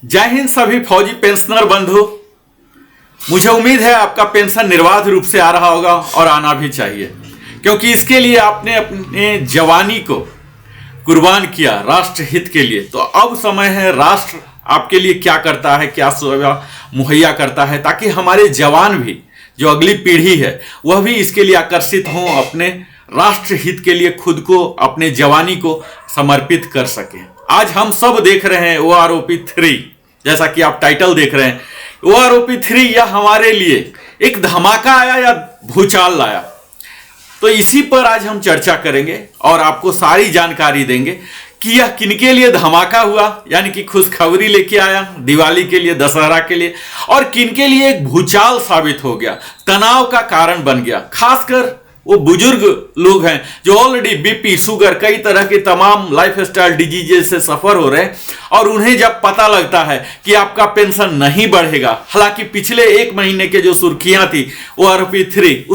जय हिंद सभी फौजी पेंशनर बंधु। मुझे उम्मीद है आपका पेंशन निर्बाध रूप से आ रहा होगा और आना भी चाहिए, क्योंकि इसके लिए आपने अपने जवानी को कुर्बान किया राष्ट्र हित के लिए। तो अब समय है राष्ट्र आपके लिए क्या करता है, क्या सेवा मुहैया करता है, ताकि हमारे जवान भी, जो अगली पीढ़ी है, वह भी इसके लिए आकर्षित हों, अपने राष्ट्र हित के लिए खुद को, अपने जवानी को समर्पित कर सकें। आज हम सब देख रहे हैं OROP 3, जैसा कि आप टाइटल देख रहे हैं। OROP 3 यह हमारे लिए एक धमाका आया या भूचाल लाया, तो इसी पर आज हम चर्चा करेंगे और आपको सारी जानकारी देंगे कि यह किनके लिए धमाका हुआ, यानी कि खुशखबरी लेके आया दिवाली के लिए, दशहरा के लिए, और किनके लिए एक भूचाल साबित हो गया, तनाव का कारण बन गया। खासकर वो बुजुर्ग लोग हैं जो ऑलरेडी BP, शुगर, कई तरह के तमाम लाइफस्टाइल डिजीजेस से सफर हो रहे हैं, और उन्हें जब पता लगता है कि आपका पेंशन नहीं बढ़ेगा, हालांकि पिछले एक महीने के जो सुर्खियां थी OROP 3,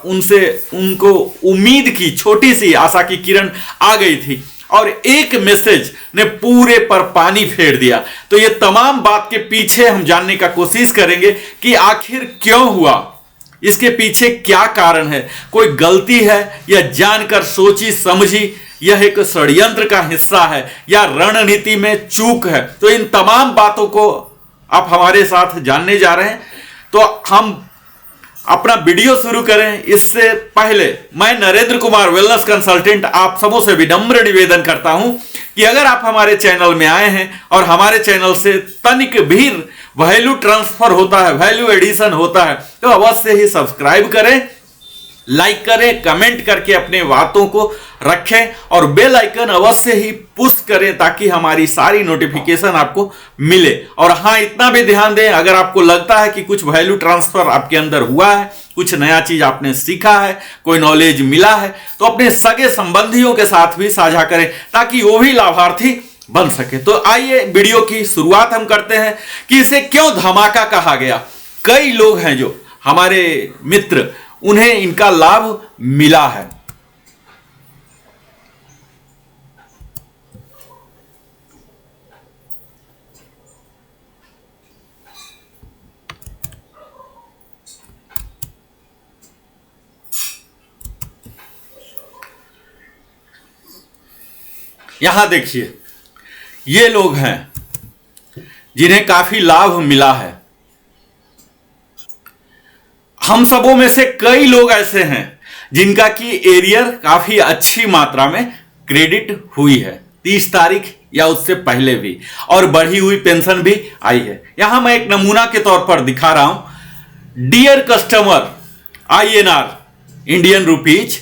उनसे उनको उम्मीद की छोटी सी आशा की किरण आ गई थी, और एक मैसेज ने पूरे पर पानी फेर दिया। तो ये तमाम बात के पीछे हम जानने का कोशिश करेंगे कि आखिर क्यों हुआ, इसके पीछे क्या कारण है, कोई गलती है या जानकर सोची समझी यह एक षड्यंत्र का हिस्सा है, या रणनीति में चूक है। तो इन तमाम बातों को आप हमारे साथ जानने जा रहे हैं। तो हम अपना वीडियो शुरू करें इससे पहले मैं नरेंद्र कुमार, वेलनेस कंसल्टेंट, आप सबों से विनम्र निवेदन करता हूं कि अगर आप हमारे चैनल में आए हैं और हमारे चैनल से तनिक भी वैल्यू ट्रांसफर होता है, वैल्यू एडिशन होता है, तो अवश्य ही सब्सक्राइब करें, लाइक करें, कमेंट करके अपने बातों को रखें और बेल आइकन अवश्य ही पुश करें, ताकि हमारी सारी नोटिफिकेशन आपको मिले। और हाँ, इतना भी ध्यान दें, अगर आपको लगता है कि कुछ वैल्यू ट्रांसफर आपके अंदर हुआ है, कुछ नया चीज आपने सीखा है, कोई नॉलेज मिला है, तो अपने सगे संबंधियों के साथ भी साझा करें, ताकि वो भी लाभार्थी बन सके। तो आइए वीडियो की शुरुआत हम करते हैं कि इसे क्यों धमाका कहा गया। कई लोग हैं जो हमारे मित्र, उन्हें इनका लाभ मिला है। यहां देखिए, ये लोग हैं जिन्हें काफी लाभ मिला है। हम सबों में से कई लोग ऐसे हैं जिनका की एरियर काफी अच्छी मात्रा में क्रेडिट हुई है, 30 तारीख या उससे पहले भी, और बढ़ी हुई पेंशन भी आई है। यहां मैं एक नमूना के तौर पर दिखा रहा हूं। Dear customer, INR Indian rupees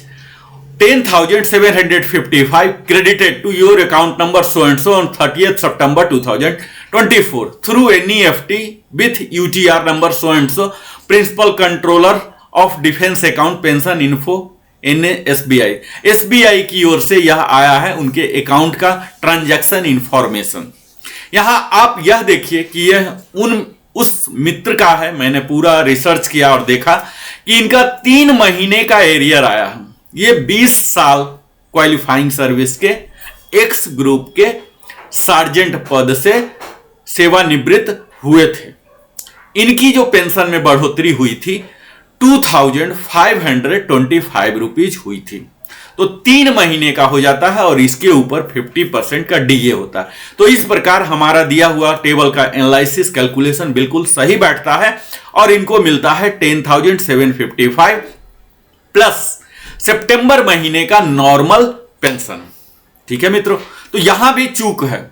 10,755 credited to your account number so and so on 30th September 2024 through NEFT with UTR number so and so, Principal Controller of Defense Account Pension Info NSBI। SBI की ओर से यह आया है, उनके account का transaction information. यहां आप यह देखिए कि यह उस मित्र का है। मैंने पूरा रिसर्च किया और देखा कि इनका 3 महीने का एरियर आया है। ये 20 साल क्वालिफाइंग सर्विस के एक्स ग्रुप के सार्जेंट पद से सेवानिवृत्त हुए थे। इनकी जो पेंशन में बढ़ोतरी हुई थी 2,525 रुपीज हुई थी। तो 3 महीने का हो जाता है और इसके ऊपर 50% का DA होता है। तो इस प्रकार हमारा दिया हुआ टेबल का एनालिसिस, कैलकुलेशन बिल्कुल सही बैठता है, और इनको मिलता है 10,755 प्लस सितंबर महीने का नॉर्मल पेंशन। ठीक है मित्रों, तो यहां भी चूक है,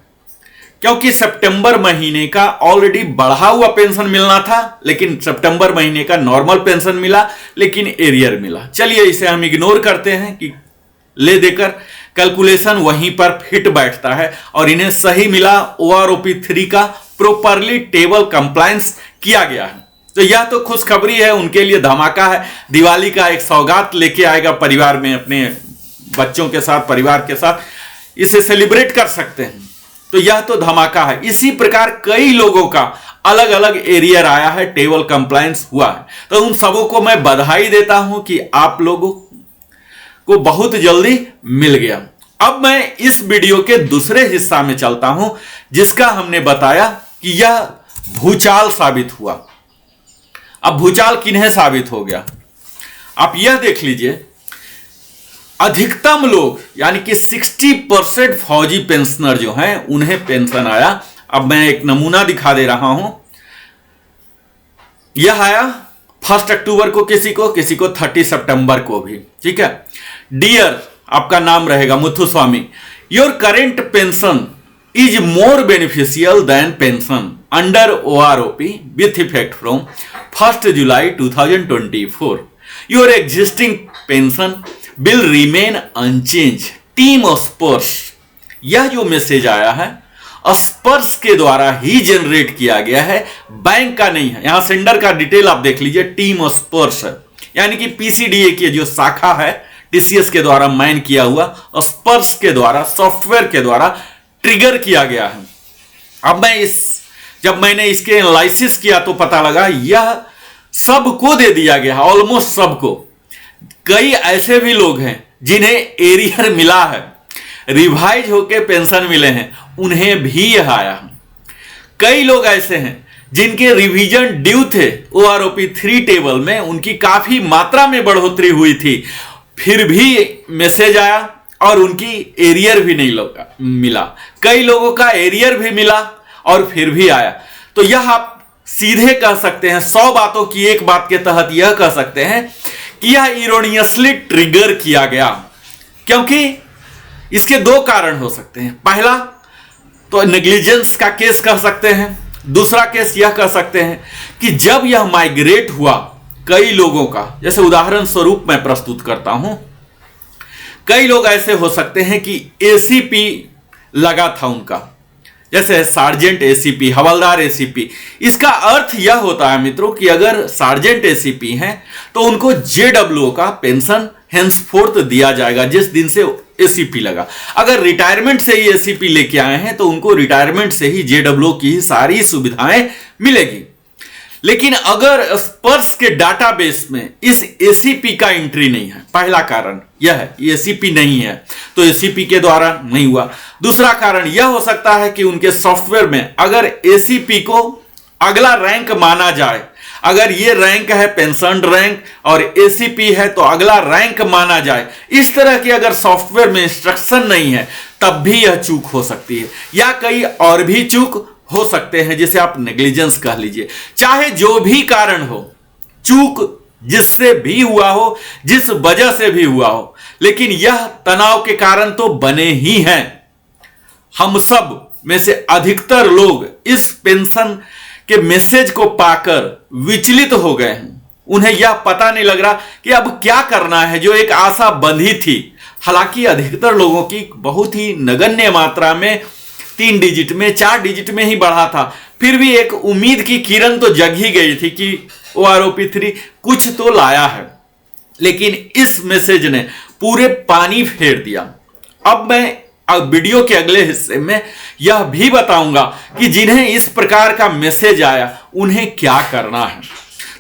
क्योंकि सितंबर महीने का ऑलरेडी बढ़ा हुआ पेंशन मिलना था, लेकिन सितंबर महीने का नॉर्मल पेंशन मिला, लेकिन एरियर मिला। चलिए इसे हम इग्नोर करते हैं कि ले देकर कैलकुलेशन वहीं पर फिट बैठता है और इन्हें सही मिला। OROP 3 का प्रॉपरली टेबल कंप्लायंस किया गया है। तो यह तो खुशखबरी है, उनके लिए धमाका है। दिवाली का एक सौगात लेके आएगा परिवार में, अपने बच्चों के साथ, परिवार के साथ इसे सेलिब्रेट कर सकते हैं। तो यह तो धमाका है। इसी प्रकार कई लोगों का अलग अलग एरियर आया है, टेबल कंप्लायंस हुआ है। तो उन सबों को मैं बधाई देता हूं कि आप लोगों को बहुत जल्दी मिल गया। अब मैं इस वीडियो के दूसरे हिस्सा में चलता हूं, जिसका हमने बताया कि यह भूचाल साबित हुआ। अब भूचाल किन्हें साबित हो गया, आप यह देख लीजिए, अधिकतम लोग यानी कि 60% फौजी पेंशनर जो हैं उन्हें पेंशन आया। अब मैं एक नमूना दिखा दे रहा हूं। यह आया 1 अक्टूबर को किसी को 30 सितंबर को भी, ठीक है। डियर आपका नाम रहेगा Muthuswamy, your current pension is more beneficial than pension under OROP with effect from 1 July 2024. Your existing pension will remain unchanged. Team स्पर्श, यह जो मैसेज आया है स्पर्श के द्वारा ही जनरेट किया गया है, बैंक का नहीं है। यहां सेंडर का डिटेल आप देख लीजिए, टीम स्पर्श है, यानी कि PCDA की जो शाखा है TCS के द्वारा मैन किया हुआ, स्पर्श के द्वारा सॉफ्टवेयर के द्वारा ट्रिगर किया गया है। अब जब मैंने इसके एनालिसिस किया तो पता लगा यह सबको दे दिया गया है, ऑलमोस्ट सबको। कई ऐसे भी लोग हैं जिन्हें एरियर मिला है, रिवाइज होके पेंशन मिले हैं, उन्हें भी यह आया है। कई लोग ऐसे हैं जिनके रिवीजन ड्यू थे OROP 3 टेबल में, उनकी काफी मात्रा में बढ़ोतरी हुई थी, फिर भी मैसेज आया और उनकी एरियर भी नहीं मिला। कई लोगों का एरियर भी मिला और फिर भी आया। तो यह आप सीधे कह सकते हैं, 100 बातों की एक बात के तहत यह कह सकते हैं कि यह इरोनियसली ट्रिगर किया गया, क्योंकि इसके 2 कारण हो सकते हैं। पहला तो नेग्लिजेंस का केस कह सकते हैं, दूसरा केस यह कह सकते हैं कि जब यह माइग्रेट हुआ कई लोगों का, जैसे उदाहरण स्वरूप मैं प्रस्तुत करता हूं, कई लोग ऐसे हो सकते हैं कि ACP लगा था उनका, जैसे सार्जेंट ACP, हवलदार ACP। इसका अर्थ यह होता है मित्रों कि अगर सार्जेंट ACP हैं तो उनको JWO का पेंशन हेंसफोर्थ दिया जाएगा जिस दिन से ACP लगा। अगर रिटायरमेंट से ही ACP लेके आए हैं तो उनको रिटायरमेंट से ही JWO की सारी सुविधाएं मिलेगी। लेकिन अगर स्पर्श के डाटाबेस में इस ACP का एंट्री नहीं है, पहला कारण यह है ACP नहीं है तो ACP के द्वारा नहीं हुआ। दूसरा कारण यह हो सकता है कि उनके सॉफ्टवेयर में अगर ACP को अगला रैंक माना जाए, अगर ये रैंक है पेंशन रैंक और ACP है तो अगला रैंक माना जाए, इस तरह की अगर सॉफ्टवेयर में इंस्ट्रक्शन नहीं है तब भी यह चूक हो सकती है, या कई और भी चूक हो सकते हैं जिसे आप नेग्लिजेंस कह लीजिए। चाहे जो भी कारण हो, चूक जिससे भी हुआ हो, जिस वजह से भी हुआ हो, लेकिन यह तनाव के कारण तो बने ही हैं। हम सब में से अधिकतर लोग इस पेंशन के मैसेज को पाकर विचलित हो गए हैं। उन्हें यह पता नहीं लग रहा कि अब क्या करना है, जो एक आशा बंधी थी। हालांकि अधिकतर लोगों की बहुत ही नगण्य मात्रा में 3 डिजिट में 4 डिजिट में ही बढ़ा था, फिर भी एक उम्मीद की किरण तो जग ही गई थी कि OROP 3 कुछ तो लाया है। लेकिन इस मैसेज ने पूरे पानी फेर दिया। अब मैं वीडियो के अगले हिस्से में यह भी बताऊंगा कि जिन्हें इस प्रकार का मैसेज आया उन्हें क्या करना है।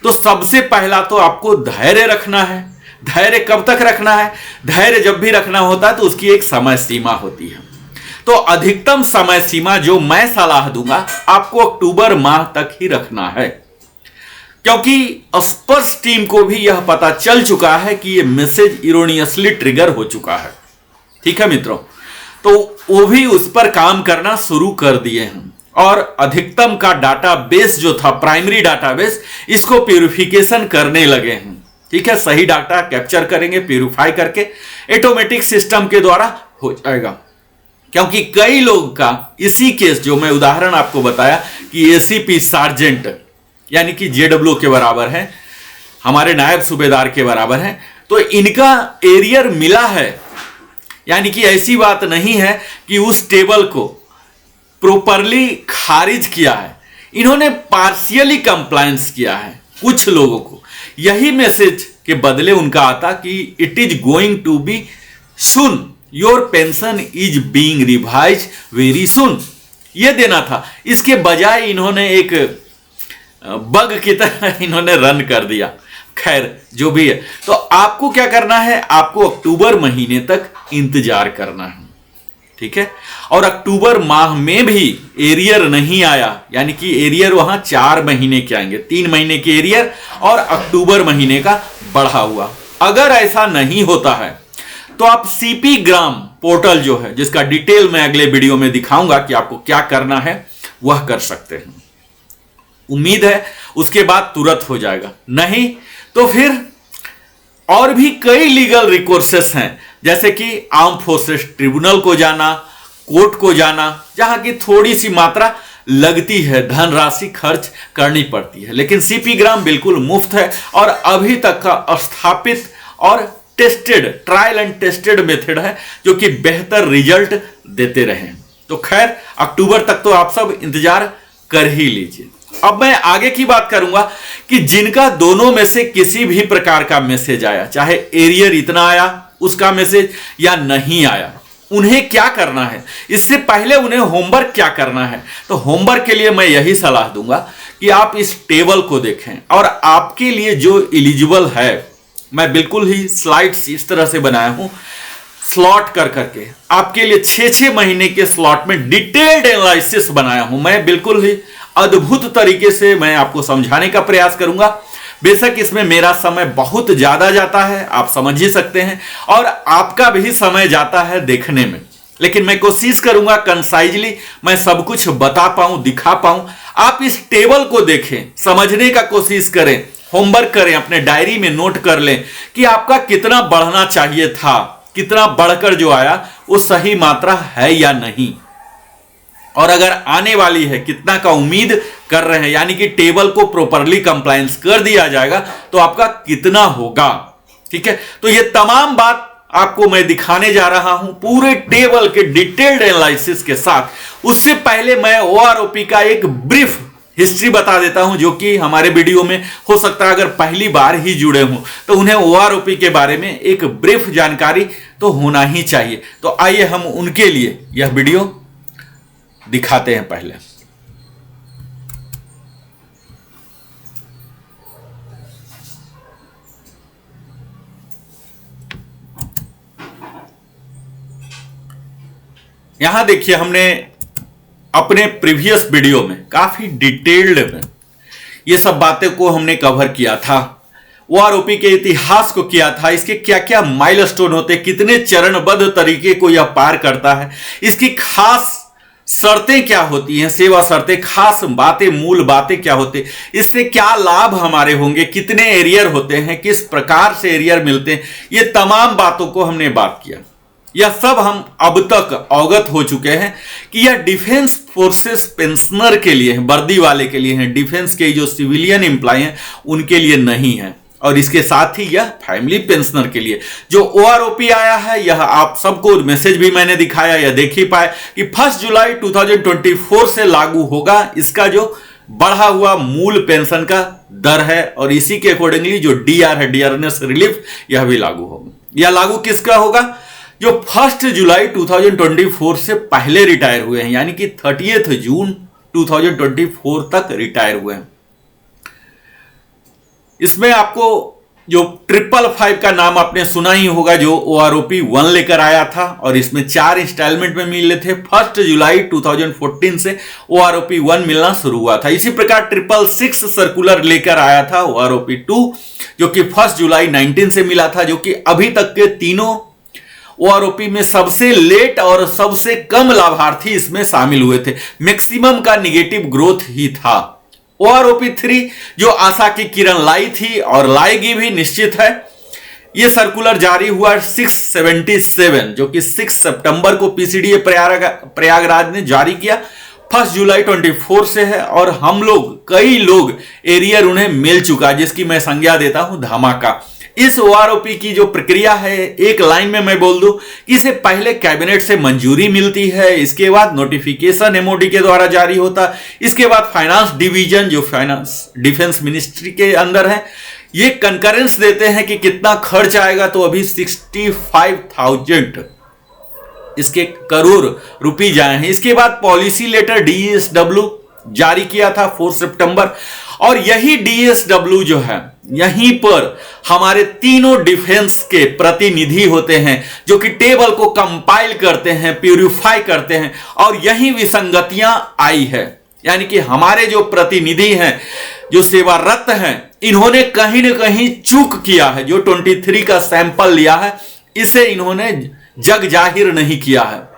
तो सबसे पहला तो आपको धैर्य रखना है। धैर्य कब तक रखना है? धैर्य जब भी रखना होता है तो उसकी एक समय सीमा होती है। तो अधिकतम समय सीमा जो मैं सलाह दूंगा आपको अक्टूबर माह तक ही रखना है, क्योंकि स्पर्श टीम को भी यह पता चल चुका है कि यह मैसेज इरोनियसली ट्रिगर हो चुका है। ठीक है मित्रों, तो वो भी उस पर काम करना शुरू कर दिए हैं और अधिकतम का डाटाबेस जो था प्राइमरी डाटाबेस, इसको प्यूरिफिकेशन करने लगे हैं। ठीक है, सही डाटा कैप्चर करेंगे, प्यूरिफाई करके ऑटोमेटिक सिस्टम के द्वारा हो जाएगा। क्योंकि कई लोग का इसी केस जो मैं उदाहरण आपको बताया कि ACP सार्जेंट यानी कि JWO के बराबर है, हमारे नायब सूबेदार के बराबर है, तो इनका एरियर मिला है। यानी कि ऐसी बात नहीं है कि उस टेबल को प्रॉपरली खारिज किया है, इन्होंने पार्शियली कंप्लायंस किया है। कुछ लोगों को यही मैसेज के बदले उनका आता कि it is going to be soon, your pension is being revise very soon, यह देना था। इसके बजाय इन्होंने एक बग की तरह इन्होंने रन कर दिया। खैर जो भी है, तो आपको क्या करना है, आपको अक्टूबर महीने तक इंतजार करना है। ठीक है। और अक्टूबर माह में भी एरियर नहीं आया, यानी कि एरियर वहां 4 महीने के आएंगे, 3 महीने के एरियर और अक्टूबर महीने का बढ़ा हुआ। अगर ऐसा नहीं होता है तो आप सीपी ग्राम पोर्टल जो है, जिसका डिटेल मैं अगले वीडियो में दिखाऊंगा कि आपको क्या करना है, वह कर सकते हैं। उम्मीद है उसके बाद तुरंत हो जाएगा, नहीं तो फिर और भी कई लीगल रिकोर्सेस हैं, जैसे कि आर्म फोर्सेस ट्रिब्यूनल को जाना, कोर्ट को जाना, जहां की थोड़ी सी मात्रा लगती है, धनराशि खर्च करनी पड़ती है। लेकिन सीपी ग्राम बिल्कुल मुफ्त है और अभी तक का स्थापित और tested, trial and tested method है, जो कि बेहतर रिजल्ट देते रहे। तो खैर, अक्टूबर तक तो आप सब इंतजार कर ही लीजिए। अब मैं आगे की बात करूंगा कि जिनका दोनों में से किसी भी प्रकार का मैसेज आया, चाहे एरियर इतना आया उसका मैसेज या नहीं आया, उन्हें क्या करना है, इससे पहले उन्हें होमवर्क क्या करना है। तो होमवर्क के लिए मैं यही सलाह दूंगा कि आप इस टेबल को देखें और आपके लिए जो एलिजिबल है, मैं बिल्कुल ही स्लाइड्स इस तरह से बनाया हूं, स्लॉट कर करके आपके लिए 6-6 महीने के स्लॉट में डिटेल्ड एनालिसिस बनाया हूं। मैं बिल्कुल ही अद्भुत तरीके से मैं आपको समझाने का प्रयास करूंगा। बेशक इसमें मेरा समय बहुत ज्यादा जाता है, आप समझ ही सकते हैं, और आपका भी समय जाता है देखने में, लेकिन मैं कोशिश करूंगा कंसाइजली मैं सब कुछ बता पाऊं, दिखा पाऊं। आप इस टेबल को देखें, समझने का कोशिश करें, होमवर्क करें, अपने डायरी में नोट कर लें कि आपका कितना बढ़ना चाहिए था, कितना बढ़कर जो आया वो सही मात्रा है या नहीं, और अगर आने वाली है कितना का उम्मीद कर रहे हैं, यानी कि टेबल को प्रॉपरली कंप्लायंस कर दिया जाएगा तो आपका कितना होगा। ठीक है, तो ये तमाम बात आपको मैं दिखाने जा रहा हूं पूरे टेबल के डिटेल्ड एनालिसिस के साथ। उससे पहले मैं ओआरओपी का एक ब्रीफ हिस्ट्री बता देता हूं, जो कि हमारे वीडियो में हो सकता है अगर पहली बार ही जुड़े हों तो उन्हें ओआरओपी के बारे में एक ब्रीफ जानकारी तो होना ही चाहिए। तो आइए हम उनके लिए यह वीडियो दिखाते हैं। पहले यहां देखिए, हमने अपने प्रीवियस वीडियो में काफी डिटेल्ड में ये सब बातें को हमने कवर किया था। ओआरओपी के इतिहास को किया था, इसके क्या क्या माइलस्टोन होते, कितने चरणबद्ध तरीके को यह पार करता है, इसकी खास शर्तें क्या होती हैं, सेवा शर्तें, खास बातें, मूल बातें क्या होते, इससे क्या लाभ हमारे होंगे, कितने एरियर होते हैं, किस प्रकार से एरियर मिलते हैं, ये तमाम बातों को हमने बात किया। यह सब हम अब तक अवगत हो चुके हैं कि यह डिफेंस फोर्सेस पेंशनर के लिए है, वर्दी वाले के लिए है, डिफेंस के जो सिविलियन एम्प्लॉय हैं उनके लिए नहीं है। और इसके साथ ही यह फैमिली पेंशनर के लिए जो ओआरओपी आया है, यह आप सबको मैसेज भी मैंने दिखाया, यह देख ही पाए कि 1 जुलाई 2024 से लागू होगा इसका जो बढ़ा हुआ मूल पेंशन का दर है, और इसी के अकॉर्डिंगली जो डीआर है, डियरनेस रिलीफ, यह भी लागू होगा। यह लागू किसका होगा? जो 1 जुलाई 2024 से पहले रिटायर हुए हैं, यानी कि 30 जून 2024 तक रिटायर हुए हैं। इसमें आपको जो 555 का नाम आपने सुना ही होगा, जो ओआरओपी 1 लेकर आया था, और इसमें 4 इंस्टॉलमेंट में मिले थे। 1 जुलाई 2014 से ओआरओपी 1 मिलना शुरू हुआ था। इसी प्रकार 666 सर्कुलर लेकर आया था ओआरओपी 2, जो कि 1 जुलाई 19 से मिला था, जो कि अभी तक के तीनों ओआरओपी में सबसे लेट और सबसे कम लाभार्थी इसमें शामिल हुए थे। मैक्सिमम का निगेटिव ग्रोथ ही था। ओआरओपी 3 जो आशा की किरण लाई थी और लाएगी भी, निश्चित है। यह सर्कुलर जारी हुआ 677, जो कि 6 सितंबर को पीसीडीए प्रयागराज ने जारी किया। 1 जुलाई 24 से है, और हम लोग, कई लोग एरियर उन्हें मिल चुका, जिसकी मैं संज्ञा देता हूं धमाका। इस ओआरओपी की जो प्रक्रिया है, एक लाइन में मैं बोल दूं कि इसे पहले कैबिनेट से मंजूरी मिलती है, इसके बाद नोटिफिकेशन एमओडी के द्वारा जारी होता, इसके बाद फाइनेंस डिवीजन, जो फाइनेंस डिफेंस मिनिस्ट्री के अंदर है, ये कंकरेंस देते हैं कि कितना खर्च आएगा। तो अभी 65,000 इसके करोड़ रुपये जाए हैं। इसके बाद पॉलिसी लेटर डीएसडब्ल्यू जारी किया था 4 सितंबर, और यही डीएसडब्ल्यू जो है यहीं पर हमारे तीनों डिफेंस के प्रतिनिधि होते हैं जो कि टेबल को कंपाइल करते हैं, प्यूरिफाई करते हैं, और यही विसंगतियां आई है। यानी कि हमारे जो प्रतिनिधि हैं, जो सेवारत हैं, इन्होंने कहीं ना कहीं चूक किया है। जो 23 का सैंपल लिया है, इसे इन्होंने जग जाहिर नहीं किया है।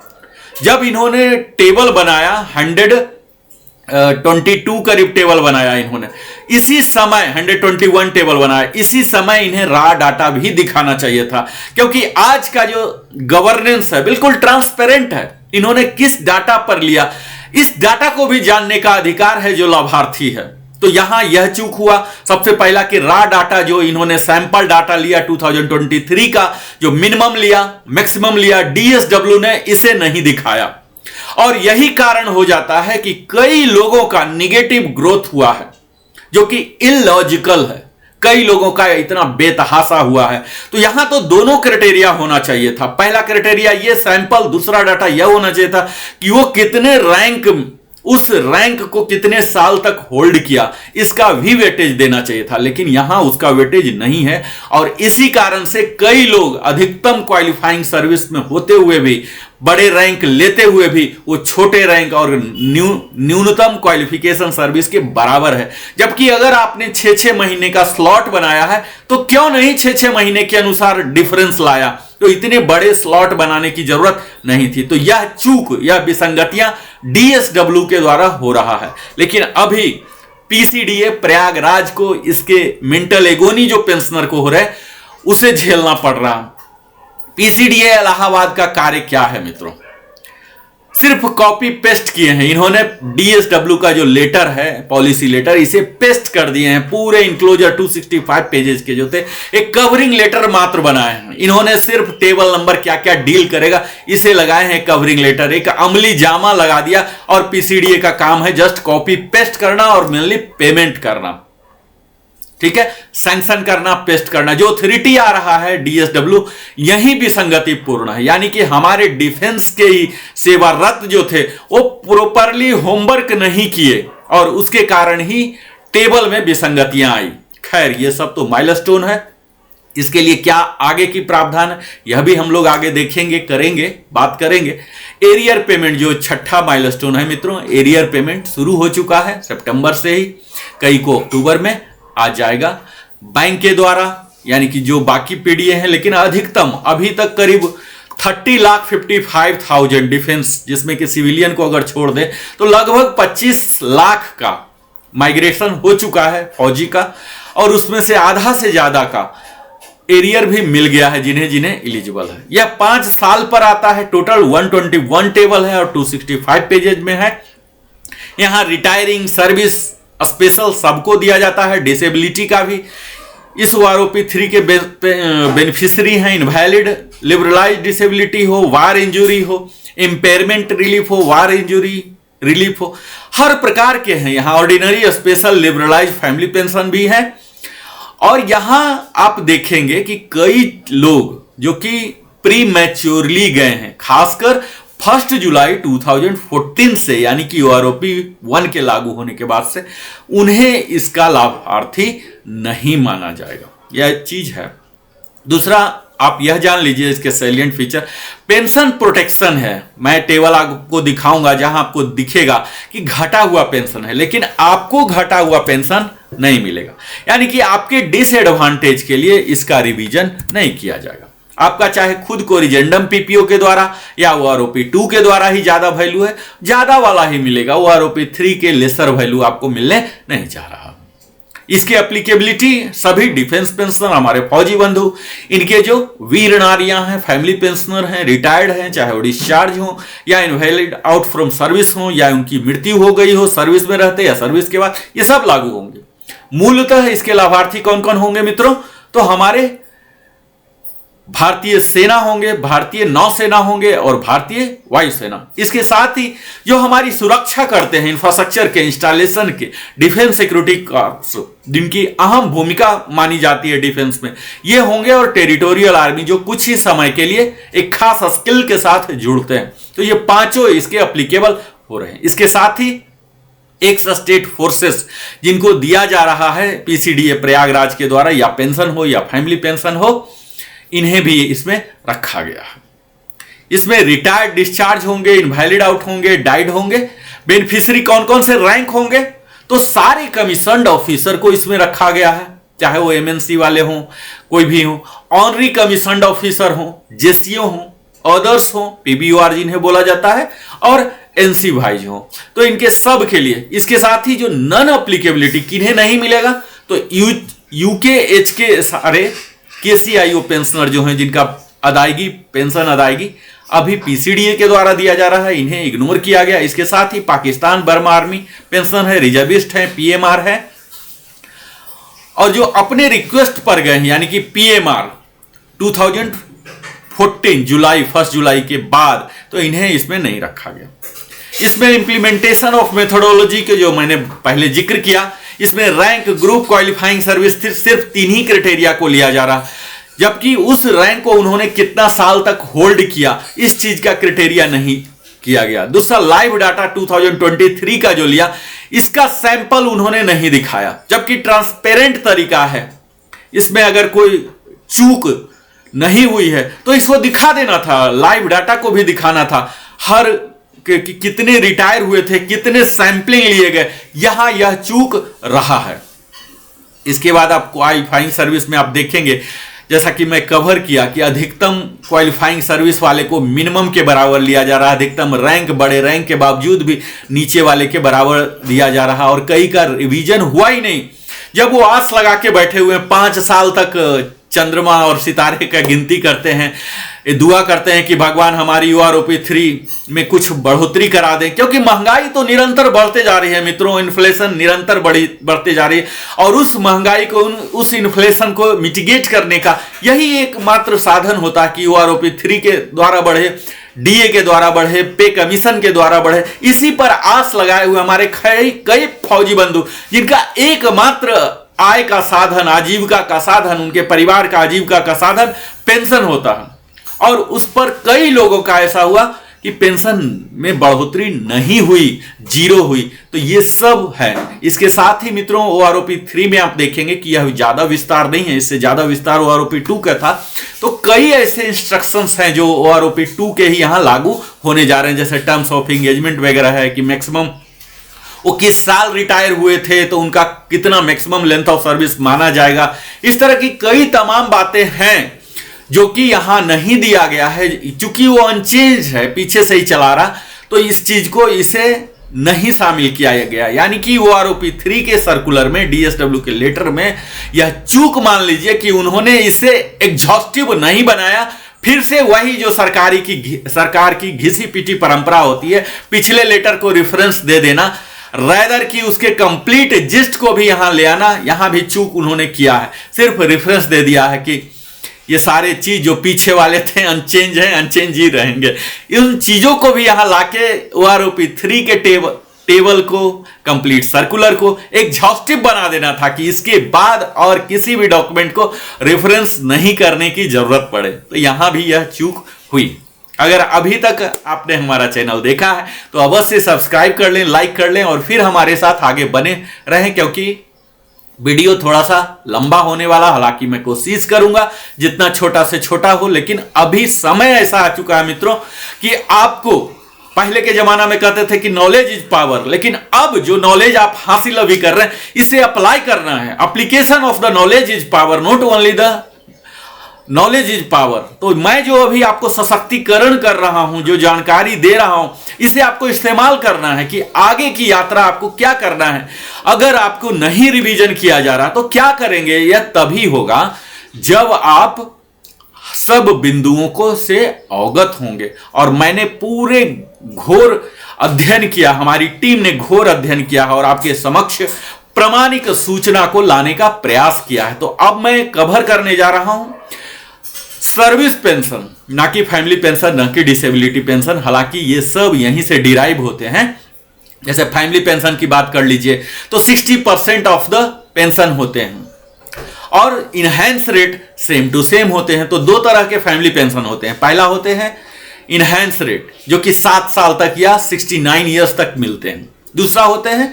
जब इन्होंने टेबल बनाया 122 करीब टेबल बनाया इन्होंने, इसी समय 121 टेबल बनाया, इसी समय इन्हें रॉ डाटा भी दिखाना चाहिए था, क्योंकि आज का जो गवर्नेंस है बिल्कुल ट्रांसपेरेंट है। इन्होंने किस डाटा पर लिया, इस डाटा को भी जानने का अधिकार है जो लाभार्थी है। तो यहां यह चूक हुआ सबसे पहला कि रॉ डाटा जो इन्होंने सैंपल डाटा लिया 2023 का, जो मिनिमम लिया, मैक्सिमम लिया, डीएसडब्ल्यू ने इसे नहीं दिखाया। और यही कारण हो जाता है कि कई लोगों का निगेटिव ग्रोथ हुआ है, जो कि इलॉजिकल है। कई लोगों का इतना बेतहासा हुआ है। तो यहां तो दोनों क्राइटेरिया होना चाहिए था। पहला क्राइटेरिया ये सैंपल, दूसरा डाटा यह होना चाहिए था कि वो कितने रैंक, उस रैंक को कितने साल तक होल्ड किया, इसका भी वेटेज देना चाहिए था। लेकिन यहां उसका वेटेज नहीं है, और इसी कारण से कई लोग अधिकतम क्वालिफाइंग सर्विस में होते हुए भी, बड़े रैंक लेते हुए भी, वो छोटे रैंक और न्यूनतम क्वालिफिकेशन सर्विस के बराबर है। जबकि अगर आपने 6-6 महीने का स्लॉट बनाया है तो क्यों नहीं 6-6 महीने के अनुसार डिफरेंस लाया? तो इतने बड़े स्लॉट बनाने की जरूरत नहीं थी। तो यह चूक, यह विसंगतियां डीएसडब्ल्यू के द्वारा हो रहा है। लेकिन अभी पीसीडीए प्रयागराज को इसके मेंटल एगोनी जो पेंशनर को हो रहा है उसे झेलना पड़ रहा। पीसीडीए इलाहाबाद का कार्य क्या है मित्रों? सिर्फ कॉपी पेस्ट किए हैं इन्होंने। डीएसडब्ल्यू का जो लेटर है, पॉलिसी लेटर, इसे पेस्ट कर दिए हैं। पूरे इंक्लोजर 265 पेजेस के जो थे, एक कवरिंग लेटर मात्र बनाए हैं इन्होंने। सिर्फ टेबल नंबर क्या क्या डील करेगा इसे लगाए हैं कवरिंग लेटर, एक अमली जामा लगा दिया। और पीसीडीए का काम है जस्ट कॉपी पेस्ट करना और मेनली पेमेंट करना, ठीक है, सैंक्शन करना, पेस्ट करना। जो अथॉरिटी आ रहा है डीएसडब्ल्यू, यही भी संगतिपूर्ण है। यानी कि हमारे डिफेंस के ही सेवारत जो थे वो प्रॉपरली होमवर्क नहीं किए, और उसके कारण ही टेबल में विसंगतियां आई। खैर, ये सब तो माइलस्टोन है। इसके लिए क्या आगे की प्रावधान है, यह भी हम लोग आगे देखेंगे, करेंगे, बात करेंगे। एरियर पेमेंट जो छठा माइलस्टोन है मित्रों, एरियर पेमेंट शुरू हो चुका है सितंबर से ही, कई को अक्टूबर में आ जाएगा बैंक के द्वारा, यानी कि जो बाकी पीडीए हैं। लेकिन अधिकतम अभी तक करीब 30,55,000 डिफेंस, जिसमें कि सिविलियन को अगर छोड़ दे तो लगभग 25 लाख का माइग्रेशन हो चुका है फौजी का, और उसमें से आधा से ज्यादा का एरियर भी मिल गया है जिन्हें जिन्हें एलिजिबल है। यह 5 साल पर आता है। टोटल 121 टेबल है और 265 पेजेज में है। यहां रिटायरिंग, सर्विस, स्पेशल सबको दिया जाता है, डिसेबिलिटी का भी। इस ओआरओपी 3 के बेनिफिशियरी हैं इनवैलिड, लिबरलाइज डिसेबिलिटी हो, वार इंजरी हो, इंपेयरमेंट रिलीफ हो, वार इंजरी रिलीफ हो, हर प्रकार के हैं यहाँ। Ordinary, special, liberalise family pension भी है। और यहां आप देखेंगे कि कई लोग जो कि प्री मैच्योरली गए हैं, खासकर 1 जुलाई 2014 से, यानी कि ओआरओपी 1 के लागू होने के बाद से, उन्हें इसका लाभार्थी नहीं माना जाएगा। यह चीज है। दूसरा, आप यह जान लीजिए इसके सैलिएंट फीचर, पेंशन प्रोटेक्शन है। मैं टेबल आपको दिखाऊंगा जहां आपको दिखेगा कि घटा हुआ पेंशन है, लेकिन आपको घटा हुआ पेंशन नहीं मिलेगा। यानी कि आपके डिसएडवांटेज के लिए इसका रिवीजन नहीं किया जाएगा। आपका चाहे खुद को रिजेंडम पीपीओ के द्वारा या ओआरओपी 2 के द्वारा ही ज्यादा वैल्यू है, ज्यादा वाला ही मिलेगा। ओआरओपी 3 के लेसर वैल्यू आपको मिलने नहीं जा रहा। इसकी एप्लीकेबिलिटी सभी डिफेंस पेंशनर, हमारे फौजी बंधु, इनके जो वीर नारियां हैं, फैमिली पेंशनर हैं, रिटायर्ड हैं, चाहे वो डिस्चार्ज हो या इनवैलिड आउट फ्रॉम सर्विस हो, या उनकी मृत्यु हो गई हो सर्विस में रहते या सर्विस के बाद, ये सब लागू होंगे। मूलतः इसके लाभार्थी कौन कौन होंगे मित्रों? तो हमारे भारतीय सेना होंगे, भारतीय नौसेना होंगे और भारतीय वायुसेना। इसके साथ ही जो हमारी सुरक्षा करते हैं, इंफ्रास्ट्रक्चर के इंस्टॉलेशन के, डिफेंस सिक्योरिटी कॉर्प्स, जिनकी अहम भूमिका मानी जाती है डिफेंस में, ये होंगे। और टेरिटोरियल आर्मी, जो कुछ ही समय के लिए एक खास स्किल के साथ जुड़ते हैं। तो ये पांचों इसके एप्लीकेबल हो रहे हैं। इसके साथ ही एक्स स्टेट फोर्सेस जिनको दिया जा रहा है पीसीडीए प्रयागराज के द्वारा, या पेंशन हो या फैमिली पेंशन हो, इन्हें भी इसमें रखा गया है। इसमें रिटायर्ड डिस्चार्ज होंगे, इनवैलिड आउट होंगे, डाइड होंगे। बेनिफिशियरी कौन कौन से रैंक होंगे, तो सारे कमीशन्ड ऑफिसर को इसमें रखा गया है, चाहे वो एमएनसी वाले हों, कोई भी हो, ऑनरी कमीशन्ड ऑफिसर हो, जेसीओ हो, अदर्स हो, पीबीओआर जिन्हें बोला जाता है, और एनसी वाइज हो। तो इनके सब के लिए, इसके साथ ही जो नॉन अप्लीकेबिलिटी किन्हें नहीं मिलेगा, तो यूकेएच के सारे केसीआईओ पेंशनर जो हैं, जिनका अदायगी पेंशन अदायगी अभी पीसीडीए के द्वारा दिया जा रहा है, इन्हें इग्नोर किया गया। इसके साथ ही पाकिस्तान बर्मा आर्मी पेंशन है, रिजर्विस्ट है, पीएमआर है, और जो अपने रिक्वेस्ट पर गए हैं, यानी कि पीएमआर 2014 जुलाई 1 जुलाई के बाद, तो इन्हें इसमें नहीं रखा गया। इसमें इंप्लीमेंटेशन ऑफ मेथोडोलॉजी के जो मैंने पहले जिक्र किया, इसमें रैंक, ग्रुप, क्वालिफाइंग सर्विस सिर्फ 3 ही क्राइटेरिया को लिया जा रहा, जबकि उस रैंक को उन्होंने कितना साल तक होल्ड किया, इस चीज का क्राइटेरिया नहीं किया गया। दूसरा, लाइव डाटा 2023 का जो लिया, इसका सैंपल उन्होंने नहीं दिखाया, जबकि ट्रांसपेरेंट तरीका है। इसमें अगर कोई चूक नहीं हुई है तो इसको दिखा देना था, लाइव डाटा को भी दिखाना था, हर कितने रिटायर हुए थे, कितने सैंपलिंग लिए गए, यहां यह चूक रहा है। इसके बाद आप क्वालिफाइंग सर्विस में आप देखेंगे, जैसा कि मैं कवर किया, कि अधिकतम क्वालिफाइंग सर्विस वाले को मिनिमम के बराबर लिया जा रहा है, अधिकतम रैंक, बड़े रैंक के बावजूद भी नीचे वाले के बराबर दिया जा रहा, और कई का रिवीजन हुआ ही नहीं। जब वो आस लगा के बैठे हुए 5 साल तक चंद्रमा और सितारे का गिनती करते हैं, दुआ करते हैं कि भगवान हमारी यूआरओपी 3 में कुछ बढ़ोतरी करा दें, क्योंकि महंगाई तो निरंतर बढ़ते जा रही है मित्रों, इन्फ्लेशन निरंतर बढ़ते जा रही है, और उस महंगाई को, उस इन्फ्लेशन को मिटिगेट करने का यही एकमात्र साधन होता है कि यूआरओपी 3 के द्वारा बढ़े, डीए के द्वारा बढ़े, पे कमीशन के द्वारा बढ़े। इसी पर आस लगाए हुए हमारे कई फौजी बंधु, जिनका एकमात्र आय का साधन, आजीविका का साधन, उनके परिवार का आजीविका का साधन पेंशन होता है, और उस पर कई लोगों का ऐसा हुआ कि पेंशन में बढ़ोतरी नहीं हुई, 0 हुई। तो ये सब है। इसके साथ ही मित्रों, ओआरओपी 3 में आप देखेंगे कि यह ज्यादा विस्तार नहीं है, इससे ज्यादा विस्तार ओआरओपी 2 का था। तो कई ऐसे इंस्ट्रक्शंस हैं जो ओआरओपी 2 के ही यहां लागू होने जा रहे हैं, जैसे टर्म्स ऑफ एंगेजमेंट वगैरह है, कि मैक्सिमम वो किस साल रिटायर हुए थे तो उनका कितना मैक्सिमम लेंथ ऑफ सर्विस माना जाएगा। इस तरह की कई तमाम बातें हैं जो कि यहां नहीं दिया गया है, चूंकि वो अनचेंज है, पीछे से ही चला रहा, तो इस चीज को इसे नहीं शामिल किया गया। यानी कि ओआरओपी 3 के सर्कुलर में, डीएसडब्ल्यू के लेटर में यह चूक मान लीजिए कि उन्होंने इसे एग्जॉस्टिव नहीं बनाया। फिर से वही जो सरकार की घिसी पीटी परंपरा होती है, पिछले लेटर को रेफरेंस दे देना, रैदर की उसके कंप्लीट जिस्ट को भी यहां ले आना, यहां भी चूक उन्होंने किया है। सिर्फ रेफरेंस दे दिया है कि ये सारे चीज जो पीछे वाले थे अनचेंज हैं, अनचेंज ही रहेंगे। इन चीजों को भी यहां लाके ओआरओपी 3 के टेबल को, कंप्लीट सर्कुलर को एग्जॉस्टिव बना देना था कि इसके बाद और किसी भी डॉक्यूमेंट को रेफरेंस नहीं करने की जरूरत पड़े। तो यहां भी यह चूक हुई। अगर अभी तक आपने हमारा चैनल देखा है तो अवश्य सब्सक्राइब कर लें, लाइक कर लें, और फिर हमारे साथ आगे बने रहें, क्योंकि वीडियो थोड़ा सा लंबा होने वाला। हालांकि मैं कोशिश करूंगा जितना छोटा से छोटा हो, लेकिन अभी समय ऐसा आ चुका है मित्रों कि आपको, पहले के जमाना में कहते थे कि नॉलेज इज पावर, लेकिन अब जो नॉलेज आप हासिल अभी कर रहे हैं इसे अप्लाई करना है। Application of the knowledge is power, not only the knowledge is power. तो मैं जो अभी आपको सशक्तिकरण कर रहा हूं, जो जानकारी दे रहा हूं, इसे आपको इस्तेमाल करना है कि आगे की यात्रा आपको क्या करना है। अगर आपको नहीं रिवीजन किया जा रहा तो क्या करेंगे? यह तभी होगा जब आप सब बिंदुओं को से अवगत होंगे। और मैंने पूरे घोर अध्ययन किया, हमारी टीम ने घोर अध्ययन किया और आपके समक्ष प्रामाणिक सूचना को लाने का प्रयास किया है। तो अब मैं कवर करने जा रहा हूं सर्विस पेंशन, ना कि फैमिली पेंशन, ना कि डिसेबिलिटी पेंशन। हालांकि ये सब यहीं से डिराइव होते हैं। जैसे फैमिली पेंशन की बात कर लीजिए तो 60% ऑफ द पेंशन होते हैं, और enhance rate same to same होते हैं। तो 2 तरह के फैमिली पेंशन होते हैं। पहला होते हैं इनहैंस रेट, जो कि 7 साल तक या 69 ईयर्स तक मिलते हैं, दूसरा होते हैं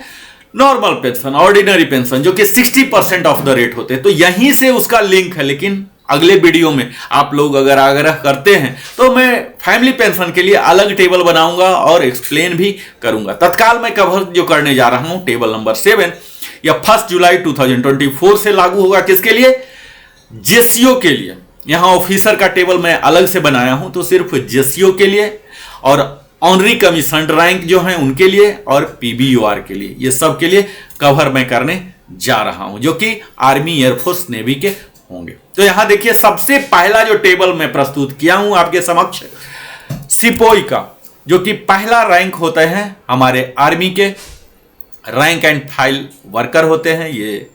नॉर्मल पेंशन, ऑर्डिनरी पेंशन, जो कि 60% ऑफ द रेट होते हैं। तो यहीं से उसका लिंक है, लेकिन अगले वीडियो में आप लोग अगर आग्रह करते हैं तो मैं फैमिली पेंशन के लिए अलग टेबल बनाऊंगा और एक्सप्लेन भी करूंगा। तत्काल मैं कवर जो करने जा रहा हूं टेबल नंबर 7, या 1 जुलाई 2024 से लागू होगा। किसके लिए? जेसीओ के लिए। यहां ऑफिसर का टेबल मैं अलग से बनाया हूं, तो सिर्फ जेसीओ के लिए और ऑनरी कमीशन रैंक जो है उनके लिए और पीबीयूआर के लिए, ये सब के लिए कवर मैं करने जा रहा हूं, जो कि आर्मी, एयरफोर्स, नेवी के होंगे। तो यहां देखिए, सबसे पहला जो टेबल मैं प्रस्तुत किया हूं आपके समक्ष, सिपोई का, जो कि पहला रैंक होता है हमारे आर्मी के, रैंक एंड फाइल वर्कर होते हैं। ये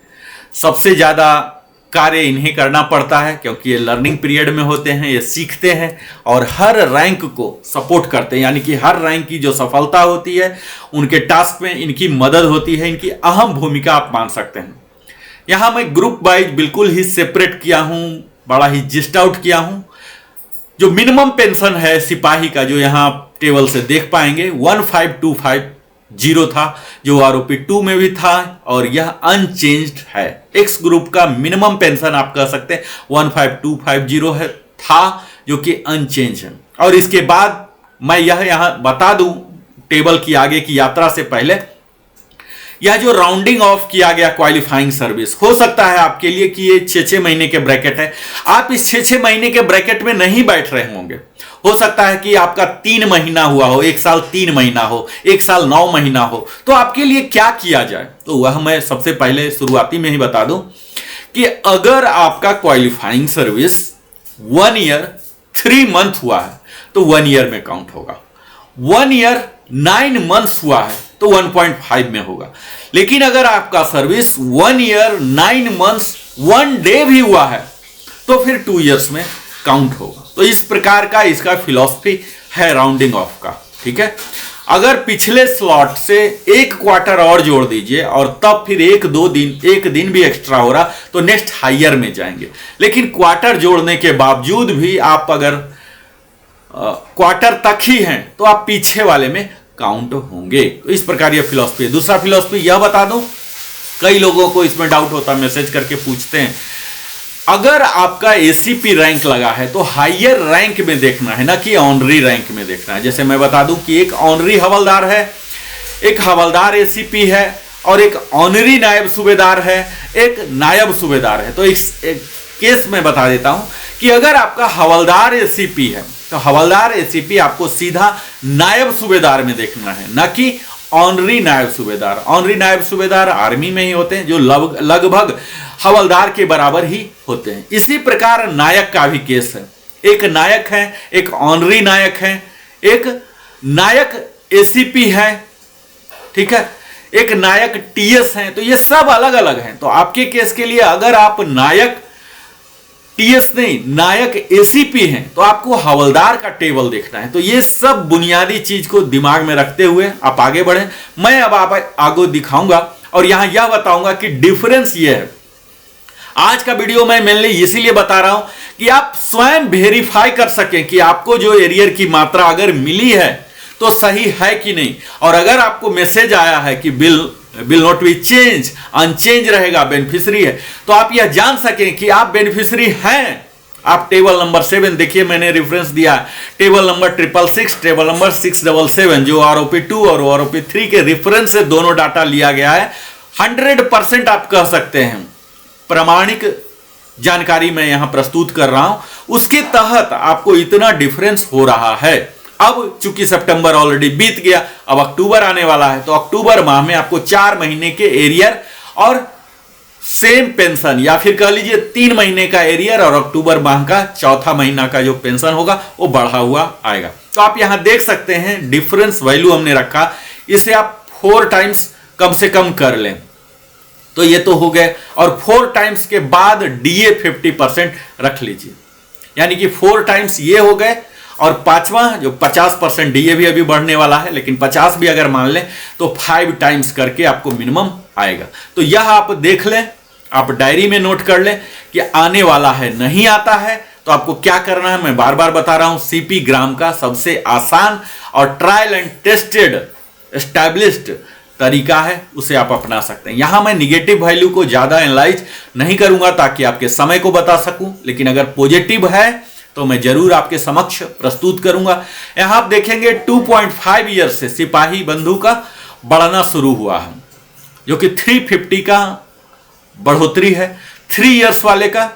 सबसे ज्यादा कार्य इन्हें करना पड़ता है, क्योंकि ये लर्निंग पीरियड में होते हैं, ये सीखते हैं और हर रैंक को सपोर्ट करते हैं। यानी कि हर रैंक की जो सफलता होती है, उनके टास्क में इनकी मदद होती है, इनकी अहम भूमिका आप मान सकते हैं। यहां मैं ग्रुप वाइज बिल्कुल ही सेपरेट किया हूं, बड़ा ही जिस्ट आउट किया हूं। जो मिनिमम पेंशन है सिपाही का, जो यहां टेबल से देख पाएंगे, 15,250 था, जो आरओपी 2 में भी था, और यह अनचेंज्ड है। एक्स ग्रुप का मिनिमम पेंशन आप कह सकते हैं 15,250 है, था, जो कि अनचेंज है। और इसके बाद मैं यह यहां बता दूं टेबल की आगे की यात्रा से पहले, यह जो राउंडिंग ऑफ किया गया क्वालिफाइंग सर्विस, हो सकता है आपके लिए कि ये 6-6 महीने के ब्रैकेट है। आप इस 6-6 महीने के ब्रैकेट में नहीं बैठ रहे होंगे। हो सकता है कि आपका 3 महीना हुआ हो, 1 साल 3 महीना हो, 1 साल 9 महीना हो। तो आपके लिए क्या किया जाए, तो वह मैं सबसे पहले शुरुआती में ही बता दूं कि अगर आपका क्वालिफाइंग सर्विस 1 ईयर 3 मंथ हुआ है तो 1 ईयर में काउंट होगा। 1 ईयर 9 मंथ्स हुआ है तो 1.5 में होगा। लेकिन अगर आपका सर्विस 1 ईयर 9 मंथ्स 1 डे भी हुआ है तो फिर 2 ईयर्स में काउंट होगा। तो इस प्रकार का इसका फिलॉसफी है राउंडिंग ऑफ का, ठीक है। अगर पिछले स्लॉट से 1 क्वार्टर और जोड़ दीजिए और तब फिर 1 दिन भी एक्स्ट्रा हो रहा तो नेक्स्ट हायर में जाएंगे। लेकिन क्वार्टर जोड़ने के बावजूद भी आप अगर क्वार्टर तक ही हैं तो आप पीछे वाले में काउंट होंगे। तो इस प्रकार यह फिलॉसफी है। दूसरा फिलॉसफी यह बता दूं, कई लोगों को इसमें डाउट होता है, मैसेज करके पूछते हैं, अगर आपका एसीपी रैंक लगा है तो हायर रैंक में देखना है, ना कि ऑनरी रैंक में देखना है। जैसे मैं बता दूं कि एक ऑनरी हवलदार है, एक हवलदार एसीपी है और एक ऑनरी नायब सूबेदार है, एक नायब सूबेदार है। तो एक केस में बता देता हूं कि अगर आपका हवलदार एसीपी है तो हवलदार एसीपी आपको सीधा नायब सूबेदार में देखना है, ना कि ऑनरी नायब सूबेदार। ऑनरी नायब सूबेदार आर्मी में ही होते हैं, जो लगभग हवलदार के बराबर ही होते हैं। इसी प्रकार नायक का भी केस है, एक नायक है, एक ऑनरी नायक है, एक नायक एसीपी है, ठीक है, एक नायक टीएस है। तो ये सब अलग अलग हैं। तो आपके केस के लिए अगर आप नायक टीएस नहीं, नायक एसीपी हैं, तो आपको हवलदार का टेबल देखना है। तो ये सब बुनियादी चीज को दिमाग में रखते हुए आप आगे बढ़े। मैं अब आप आगे दिखाऊंगा और यहां यह बताऊंगा कि डिफरेंस ये है। आज का वीडियो मैं मेनली इसीलिए बता रहा हूं कि आप स्वयं वेरीफाई कर सकें कि आपको जो एरियर की मात्रा अगर मिली है तो सही है कि नहीं। और अगर आपको मैसेज आया है कि will not be change, unchange रहेगा, बेनिफिशियरी है, तो आप यह जान सकें कि आप बेनिफिशियरी हैं। आप टेबल नंबर 7 देखिए, मैंने रेफरेंस दिया टेबल नंबर 666, टेबल नंबर 677, जो आरओपी 2 और आरओपी 3 के रेफरेंस से दोनों डाटा लिया गया है। 100% आप कह सकते हैं प्रमाणिक जानकारी मैं यहां प्रस्तुत कर रहा हूं, उसके तहत आपको इतना डिफरेंस हो रहा है। अब चूंकि सितंबर ऑलरेडी बीत गया, अब अक्टूबर आने वाला है, तो अक्टूबर माह में आपको 4 महीने के एरियर और सेम पेंशन, या फिर कह लीजिए 3 महीने का एरियर और अक्टूबर माह का चौथा महीना का जो पेंशन होगा वो बढ़ा हुआ आएगा। तो आप यहां देख सकते हैं डिफरेंस वैल्यू हमने रखा, इसे आप 4 टाइम्स कम से कम कर लें तो ये तो हो गए, और 4 टाइम्स के बाद डीए 50% रख लीजिए, यानी कि 4 टाइम्स ये हो गए, और 5वां जो 50% डीए भी अभी बढ़ने वाला है, लेकिन 50 भी अगर मान लें तो 5 टाइम्स करके आपको मिनिमम आएगा। तो यह आप देख लें, आप डायरी में नोट कर लें कि आने वाला है। नहीं आता है तो आपको क्या करना है, मैं बार बार बता रहा हूं, सीपी ग्राम का सबसे आसान और ट्रायल एंड टेस्टेड एस्टैब्लिश्ड तरीका है, उसे आप अपना सकते हैं। यहां मैं निगेटिव वैल्यू को ज्यादा एनालाइज नहीं करूंगा ताकि आपके समय को बता सकूं, लेकिन अगर पॉजिटिव है तो मैं जरूर आपके समक्ष प्रस्तुत करूंगा। यहां आप देखेंगे 2.5 ईयर से सिपाही बंधु का बढ़ना शुरू हुआ है, जो कि 350 का बढ़ोतरी है। 3 इयर्स वाले का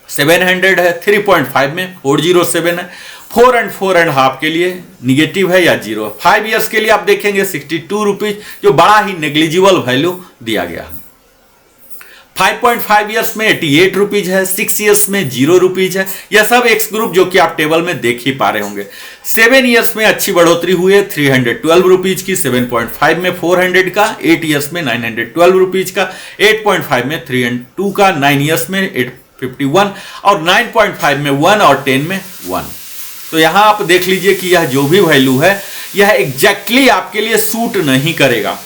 700 है, 3.5 में 407 है, 4 and 4.5 के लिए निगेटिव है या जीरो। 5 इयर्स के लिए आप देखेंगे 62 रुपीज, जो बड़ा ही नेग्लिजिबल वैल्यू दिया गया है। 5.5 इयर्स में 88 रुपीज है, 6 इयर्स में 0 रुपीज है। यह सब एक्स ग्रुप जो कि आप टेबल में देख ही पा रहे होंगे। 7 इयर्स में अच्छी बढ़ोतरी हुई है, 312 रुपीज की, 7.5 में 400 का, 8 इयर्स में 912 रुपीज का, 8.5 में 302 का, 9 इयर्स में 851 और 9.5 में 1 और 10 में 1। तो यहां आप देख लीजिए कि यह जो भी वैल्यू है यह एग्जैक्टली आपके लिए सूट नहीं करेगा,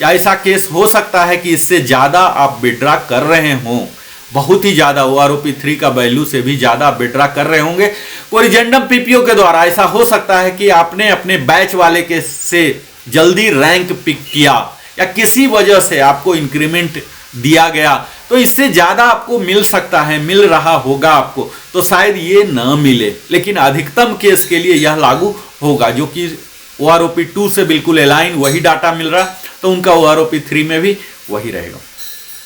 या ऐसा केस हो सकता है कि इससे ज्यादा आप विड्रा कर रहे हों, बहुत ही ज्यादा OROP 3 का वैल्यू से भी ज्यादा आप विड्रा कर रहे होंगे कोरिजेंडम पीपीओ के द्वारा। ऐसा हो सकता है कि आपने अपने बैच वाले के से जल्दी रैंक पिक किया या किसी वजह से आपको इंक्रीमेंट दिया गया, तो इससे ज्यादा आपको मिल सकता है, मिल रहा होगा आपको, तो शायद ये न मिले, लेकिन अधिकतम केस के लिए यह लागू होगा। जो कि OROP 2 से बिल्कुल अलाइन वही डाटा मिल रहा, तो उनका OROP 3 में भी वही रहेगा।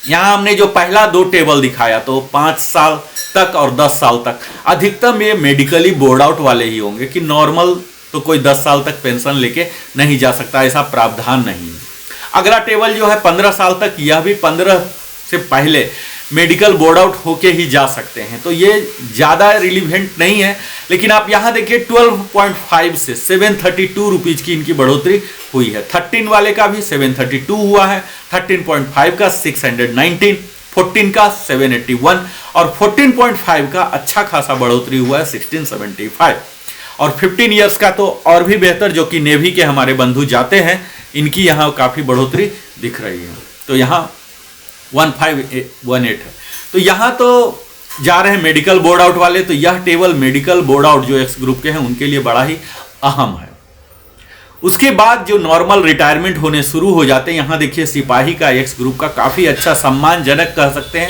यहां हमने जो पहला 2 टेबल दिखाया तो 5 साल तक और 10 साल तक, अधिकतम ये मेडिकली बोर्ड आउट वाले ही होंगे कि नॉर्मल तो कोई 10 साल तक पेंशन लेके नहीं जा सकता, ऐसा प्रावधान नहीं है। अगला टेबल जो है 15 साल तक, यह भी 15 से पहले मेडिकल बोर्ड आउट होके ही जा सकते हैं, तो ये ज्यादा रिलीवेंट नहीं है। लेकिन आप यहां देखिए 12.5 से 732 रुपीज की इनकी बढ़ोतरी हुई है। 13 वाले का भी 732 हुआ है, 13.5 का 619, 14 का 781 और 14.5 का अच्छा खासा बढ़ोतरी हुआ है 1675। और 15 इयर्स का तो और भी बेहतर, जो कि नेवी के हमारे बंधु जाते हैं, इनकी यहाँ काफी बढ़ोतरी दिख रही है। तो यहाँ 1518 है। तो यहाँ तो जा रहे हैं मेडिकल बोर्ड आउट वाले, तो यह टेबल मेडिकल बोर्ड आउट जो एक्स ग्रुप के हैं उनके लिए बड़ा ही अहम है। उसके बाद जो नॉर्मल रिटायरमेंट होने शुरू हो जाते हैं, यहाँ देखिए सिपाही का एक्स ग्रुप का काफी अच्छा सम्मानजनक कह सकते हैं।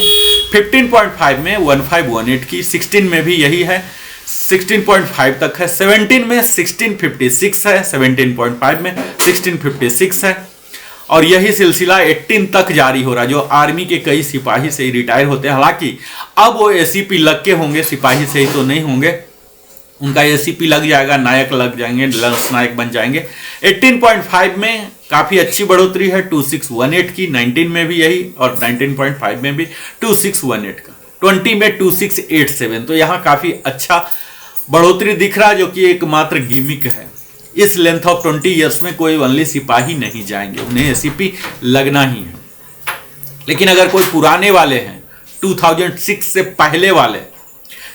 15.5 में 1518 की, 16 में भी यही है, 16.5 तक है, 17 में 1656 है, 17.5 में 1656 है, और यही सिलसिला 18 तक जारी हो रहा है। जो आर्मी के कई सिपाही से ही रिटायर होते हैं, हालांकि अब वो एसीपी लग के होंगे, सिपाही से ही तो नहीं होंगे, उनका एसीपी लग जाएगा, नायक लग जाएंगे, लंस नायक बन जाएंगे। 18.5 में काफी अच्छी बढ़ोतरी है 2618 की, 19 में भी यही और 19.5 में भी 2618 का, 20 में 2687। तो यहाँ काफी अच्छा बढ़ोतरी दिख रहा है, जो कि एकमात्र गिमिक है। इस लेंथ ऑफ 20 इयर्स में कोई ओनली सिपाही नहीं जाएंगे, उन्हें एसीपी लगना ही है। लेकिन अगर कोई पुराने वाले हैं, 2006 से पहले वाले,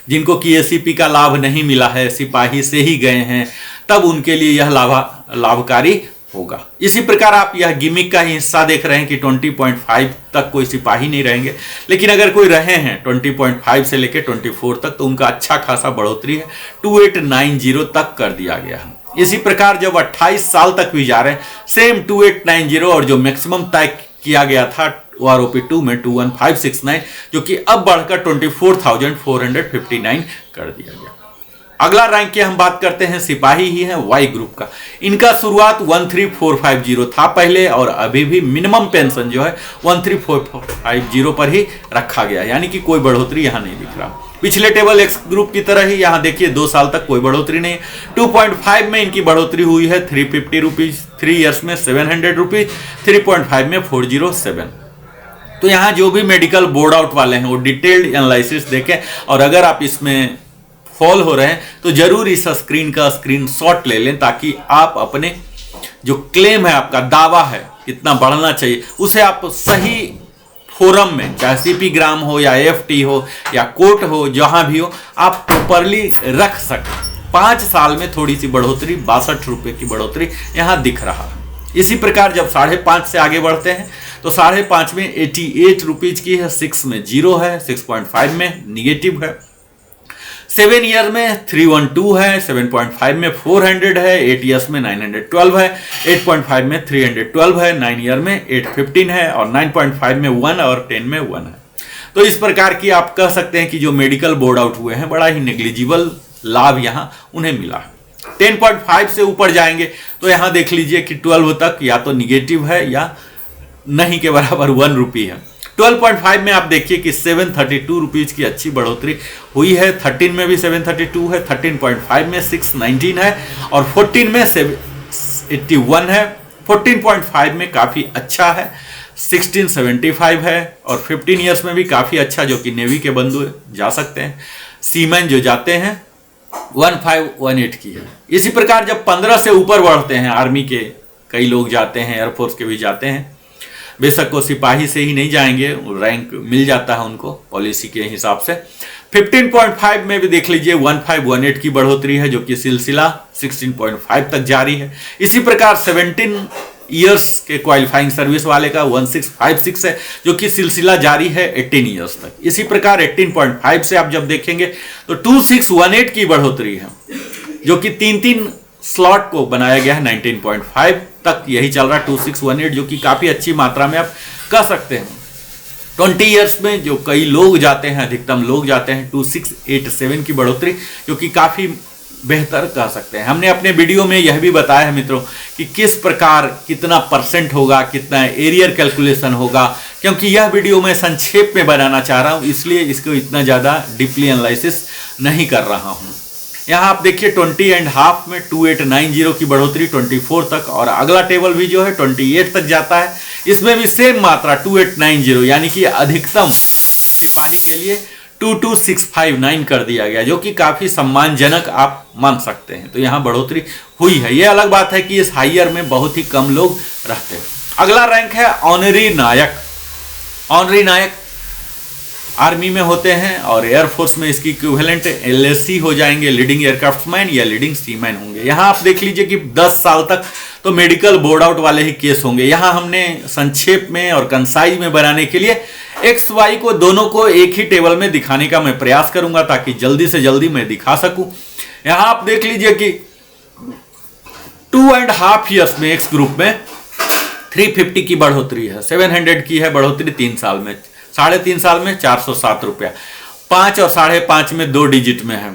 जिनको कि एसीपी का लाभ नहीं मिला है, सिपाही से ही गए हैं, तब उनके लिए यह लाभकारी होगा। इसी प्रकार आप यह गिमिक का ही हिस्सा देख रहे हैं कि 20.5 तक कोई सिपाही नहीं रहेंगे, लेकिन अगर कोई रहे हैं 20.5 से लेकर 24 तक, तो उनका अच्छा खासा बढ़ोतरी है, 2890 तक कर दिया गया है। इसी प्रकार जब 28 साल तक भी जा रहे हैं, सेम 2890, और जो मैक्सिमम तय किया गया था OROP 2 में 21569, जो कि अब बढ़कर 24,459 कर दिया गया। अगला रैंक की हम बात करते हैं, सिपाही ही है वाई ग्रुप का। इनका शुरुआत 13450 था पहले, और अभी भी मिनिमम पेंशन जो है 13450 पर ही रखा गया है, यानी कि कोई बढ़ोतरी यहाँ नहीं दिख रहा। पिछले टेबल एक्स ग्रुप की तरह ही यहाँ देखिए 2 साल तक कोई बढ़ोतरी नहीं। 2.5 में इनकी बढ़ोतरी हुई है 350 रुपीज, 3 इयर्स में 700 रुपीज, 3.5 में 407। तो यहाँ जो भी मेडिकल बोर्ड आउट वाले हैं वो डिटेल्ड एनालिसिस देखें, और अगर आप इसमें फॉल हो रहे हैं तो जरूर इस स्क्रीन का स्क्रीनशॉट ले लें, ताकि आप अपने जो क्लेम है, आपका दावा है कितना बढ़ना चाहिए, उसे आप सही फोरम में, चाहे सीपी ग्राम हो या एफटी हो या कोर्ट हो, जहां भी हो, आप प्रॉपरली रख सकें। 5 साल में थोड़ी सी बढ़ोतरी, 62 रुपए की बढ़ोतरी यहां दिख रहा है। इसी प्रकार जब 5.5 से आगे बढ़ते हैं तो 5.5 में 88 रुपीज की है, 6 में 0 है, 6.5 में निगेटिव है, 7 ईयर में 312 है, 7.5 में 400 है, 8 ईयर्स में 912 है, 8.5 में 312 है, 9 ईयर में 815 है और 9.5 में 1 और 10 में 1 है। तो इस प्रकार की आप कह सकते हैं कि जो मेडिकल बोर्ड आउट हुए हैं बड़ा ही नेग्लिजिबल लाभ यहाँ उन्हें मिला है। 10.5 से ऊपर जाएंगे तो यहाँ देख लीजिए कि 12 तक या तो निगेटिव है या नहीं के बराबर 1 रुपी है। 12.5 में आप देखिए कि 732 रुपीज की अच्छी बढ़ोतरी हुई है। 13 में भी 732 है, 13.5 में 619 है और 14 में 781 है, 14.5 में काफ़ी अच्छा है, 1675 है और 15 ईयर्स में भी काफ़ी अच्छा, जो कि नेवी के बंधु जा सकते हैं, सीमैन जो जाते हैं 1518 की है। इसी प्रकार जब 15 से ऊपर बढ़ते हैं, आर्मी के कई लोग जाते हैं, एयरफोर्स के भी जाते हैं, बेशक वो सिपाही से ही नहीं जाएंगे, रैंक मिल जाता है उनको पॉलिसी के हिसाब से। 15.5 में भी देख लीजिए 1518 की बढ़ोतरी है, जो कि सिलसिला 16.5 तक जारी है। इसी प्रकार 17 ईयर्स के क्वालिफाइंग सर्विस वाले का 1656 है, जो कि सिलसिला जारी है 18 ईयर्स तक। इसी प्रकार 18.5 से आप जब देखेंगे तो 2618 की बढ़ोतरी है, जो कि 3 स्लॉट को बनाया गया है। 19.5 तक यही चल रहा है 2618, जो कि काफ़ी अच्छी मात्रा में आप कह सकते हैं। 20 ईयर्स में जो कई लोग जाते हैं, अधिकतम लोग जाते हैं 2687 की बढ़ोतरी, जो कि काफ़ी बेहतर कह सकते हैं। हमने अपने वीडियो में यह भी बताया है मित्रों कि किस प्रकार कितना परसेंट होगा, कितना एरियर कैलकुलेशन होगा, क्योंकि यह वीडियो मैं संक्षेप में बनाना चाह रहा हूँ, इसलिए इसको इतना ज़्यादा डीपली एनालिसिस नहीं कर रहा हूँ। यहाँ आप देखिए 20.5 में 2890 की बढ़ोतरी 24 तक, और अगला टेबल भी जो है 28 तक जाता है। इसमें भी सेम मात्रा 2890, यानी कि अधिकतम सिपाही के लिए 22659 कर दिया गया, जो कि काफ़ी सम्मानजनक आप मान सकते हैं। तो यहाँ बढ़ोतरी हुई है। ये अलग बात है कि इस हाइयर में बहुत ही कम लोग रहते हैं। अगला रैंक है ऑनरी नायक। ऑनरी नायक आर्मी में होते हैं और एयरफोर्स में इसकी इक्विवेलेंट LSC हो जाएंगे, लीडिंग एयरक्राफ्टमैन या लीडिंग सीमैन होंगे। यहाँ आप देख लीजिए कि 10 साल तक तो मेडिकल बोर्ड आउट वाले ही केस होंगे। यहाँ हमने संक्षेप में और कंसाइज में बनाने के लिए XY को दोनों को एक ही टेबल में दिखाने का मैं प्रयास करूंगा, ताकि जल्दी से जल्दी मैं दिखा सकूं। यहाँ आप देख लीजिए कि 2.5 ईयर्स में X ग्रुप में 350 की बढ़ोतरी है, 700 की है बढ़ोतरी 3 साल में, 3.5 साल में 407 रुपया, 5 और 5.5 में 2 डिजिट में है।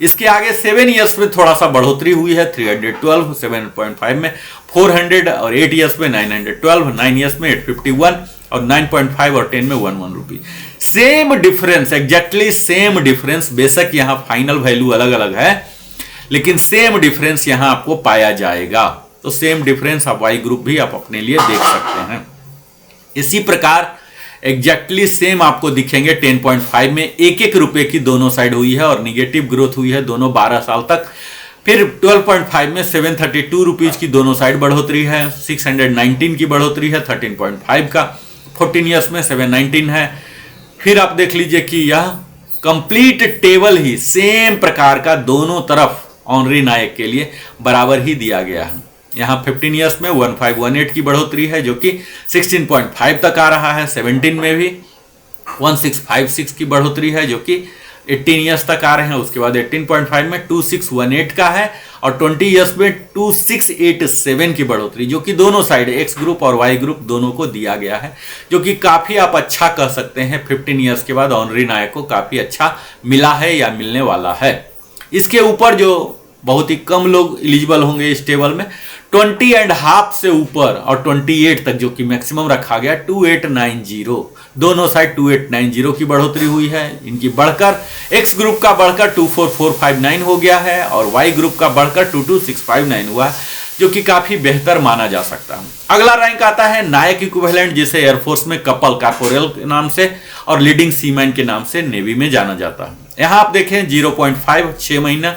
इसके आगे 7 ईयर्स में थोड़ा सा बढ़ोतरी हुई है, 312, 7.5 में 400 और 8 ईयर्स में 912, 9 ईयर्स में 851 और 9.5 और 10 में 11 rupee. Same difference, exactly same difference, बेशक यहाँ फाइनल वैल्यू अलग अलग है, लेकिन सेम डिफरेंस यहाँ आपको पाया जाएगा। तो सेम डिफरेंस आप वाई ग्रुप भी आप अपने लिए देख सकते हैं। इसी प्रकार एग्जैक्टली सेम आपको दिखेंगे 10.5 में 1-1 रुपए की दोनों साइड हुई है और निगेटिव ग्रोथ हुई है दोनों 12 साल तक। फिर 12.5 में 732 रुपीज की दोनों साइड बढ़ोतरी है, 619 की बढ़ोतरी है 13.5 का, 14 ईयर्स में 719 है। फिर आप देख लीजिए कि यह कंप्लीट टेबल ही सेम प्रकार का दोनों तरफ ऑनरी नायक के लिए बराबर ही दिया गया है। यहाँ 15 ईयर्स में 1518 की बढ़ोतरी है, जो कि 16.5 तक आ रहा है। 17 में भी 1656 की बढ़ोतरी है, जो कि 18 ईयर्स तक आ रहे हैं। उसके बाद 18.5 में 2618 का है और 20 ईयर्स में 2687 की बढ़ोतरी, जो कि दोनों साइड X ग्रुप और Y ग्रुप दोनों को दिया गया है, जो कि काफ़ी आप अच्छा कह सकते हैं। 15 ईयर्स के बाद ऑनरी नायक को काफ़ी अच्छा मिला है या मिलने वाला है। इसके ऊपर जो बहुत ही कम लोग एलिजिबल होंगे इस टेबल में, 20.5 से ऊपर और 28 तक, जो कि मैक्सिमम रखा गया 2890, दोनों साइड 2890 की बढ़ोतरी हुई है। इनकी बढ़कर X ग्रुप का बढ़कर 24459 हो गया है और Y ग्रुप का बढ़कर 22659 हुआ है, जो कि काफी बेहतर माना जा सकता है। अगला रैंक आता है नायक इक्विवेलेंट, जिसे एयरफोर्स में कपल कॉर्पोरल के नाम से और लीडिंग सीमैन के नाम से नेवी में जाना जाता है। यहाँ आप देखें 0.5 6 महीना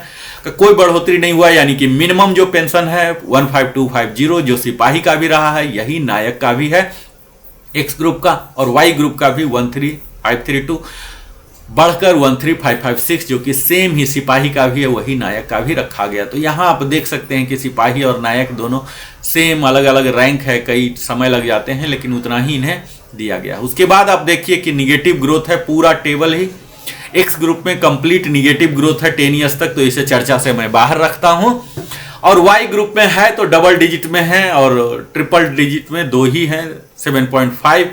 कोई बढ़ोतरी नहीं हुआ, यानी कि मिनिमम जो पेंशन है 15250 जो सिपाही का भी रहा है, यही नायक का भी है X ग्रुप का, और Y ग्रुप का भी 13532 बढ़कर 13556, जो कि सेम ही सिपाही का भी है, वही नायक का भी रखा गया। तो यहाँ आप देख सकते हैं कि सिपाही और नायक दोनों सेम, अलग अलग रैंक है, कई समय लग जाते हैं, लेकिन उतना ही इन्हें दिया गया। उसके बाद आप देखिए कि निगेटिव ग्रोथ है, पूरा टेबल ही एक्स ग्रुप में कंप्लीट निगेटिव ग्रोथ है 10 ईयर्स तक, तो इसे चर्चा से मैं बाहर रखता हूं। और वाई ग्रुप में है तो डबल डिजिट में है और ट्रिपल डिजिट में दो ही है, 7.5,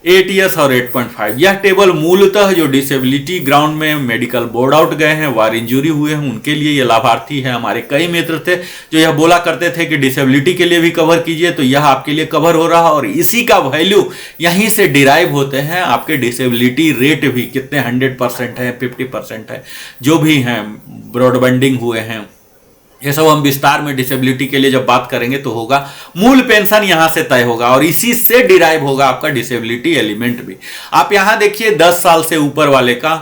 8 ईयर्स और 8.5। यह टेबल मूलतः जो डिसेबिलिटी ग्राउंड में मेडिकल बोर्ड आउट गए हैं, वार इंजरी हुए हैं, उनके लिए यह लाभार्थी है। हमारे कई मित्र थे जो यह बोला करते थे कि डिसेबिलिटी के लिए भी कवर कीजिए, तो यह आपके लिए कवर हो रहा, और इसी का वैल्यू यहीं से डिराइव होते हैं आपके डिसेबिलिटी रेट भी, कितने 100% है, 50% है, जो भी हैं, ब्रॉडबैंडिंग हुए हैं, ये सब हम विस्तार में डिसेबिलिटी के लिए जब बात करेंगे तो होगा। मूल पेंशन यहां से तय होगा और इसी से डिराइव होगा आपका डिसेबिलिटी एलिमेंट भी। आप यहां देखिए 10 साल से ऊपर वाले का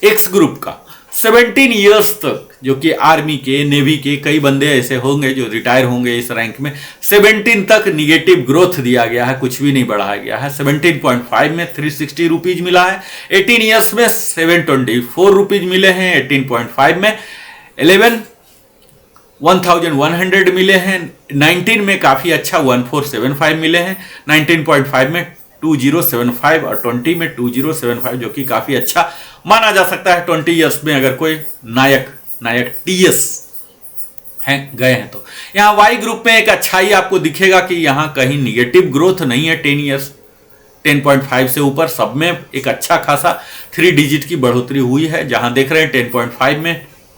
एक्स ग्रुप का 17 ईयर्स तक, जो कि आर्मी के, नेवी के कई बंदे ऐसे होंगे जो रिटायर होंगे इस रैंक में, 17 तक निगेटिव ग्रोथ दिया गया है, कुछ भी नहीं बढ़ाया गया है। 17.5 में 360 रुपीज मिला है, 18 ईयर्स में 724 रुपीज मिले हैं, 18.5 में 1100 मिले हैं, 19 में काफी अच्छा 1475 मिले हैं, 19.5 में 2075 और 20 में 2075, जो कि काफी अच्छा माना जा सकता है 20 ईयर्स में अगर कोई नायक टीएस हैं गए हैं तो। यहाँ वाई ग्रुप में एक अच्छाई आपको दिखेगा कि यहाँ कहीं निगेटिव ग्रोथ नहीं है 10 ईयर्स, 10.5 से ऊपर सब में एक अच्छा खासा 3 डिजिट की बढ़ोतरी हुई है। जहां देख रहे हैं 10.5 में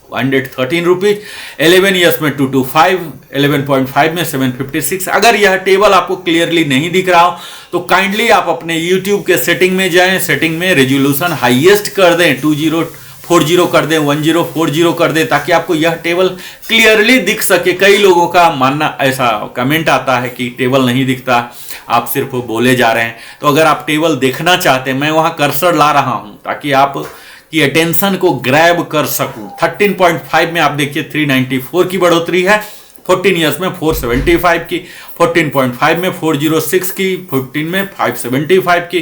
113 रुपीज, 11 ईयर्स में 225, 11.5 में 756। अगर यह टेबल आपको क्लियरली नहीं दिख रहा हो तो काइंडली आप अपने YouTube के सेटिंग में जाएं, सेटिंग में रेजोल्यूशन हाईएस्ट कर दें, 2040 कर दें, 1040 कर दें, ताकि आपको यह टेबल क्लियरली दिख सके। कई लोगों का मानना, ऐसा कमेंट आता है कि टेबल नहीं दिखता, आप सिर्फ बोले जा रहे हैं। तो अगर आप टेबल देखना चाहते हैं, मैं वहां कर्सर ला रहा हूं ताकि आप की अटेंशन को ग्रैब कर सकूं। 13.5 में आप देखिए 394 की बढ़ोतरी है, 14 ईयर्स में 475 की, 14.5 में 406 की, 14 में 575 की,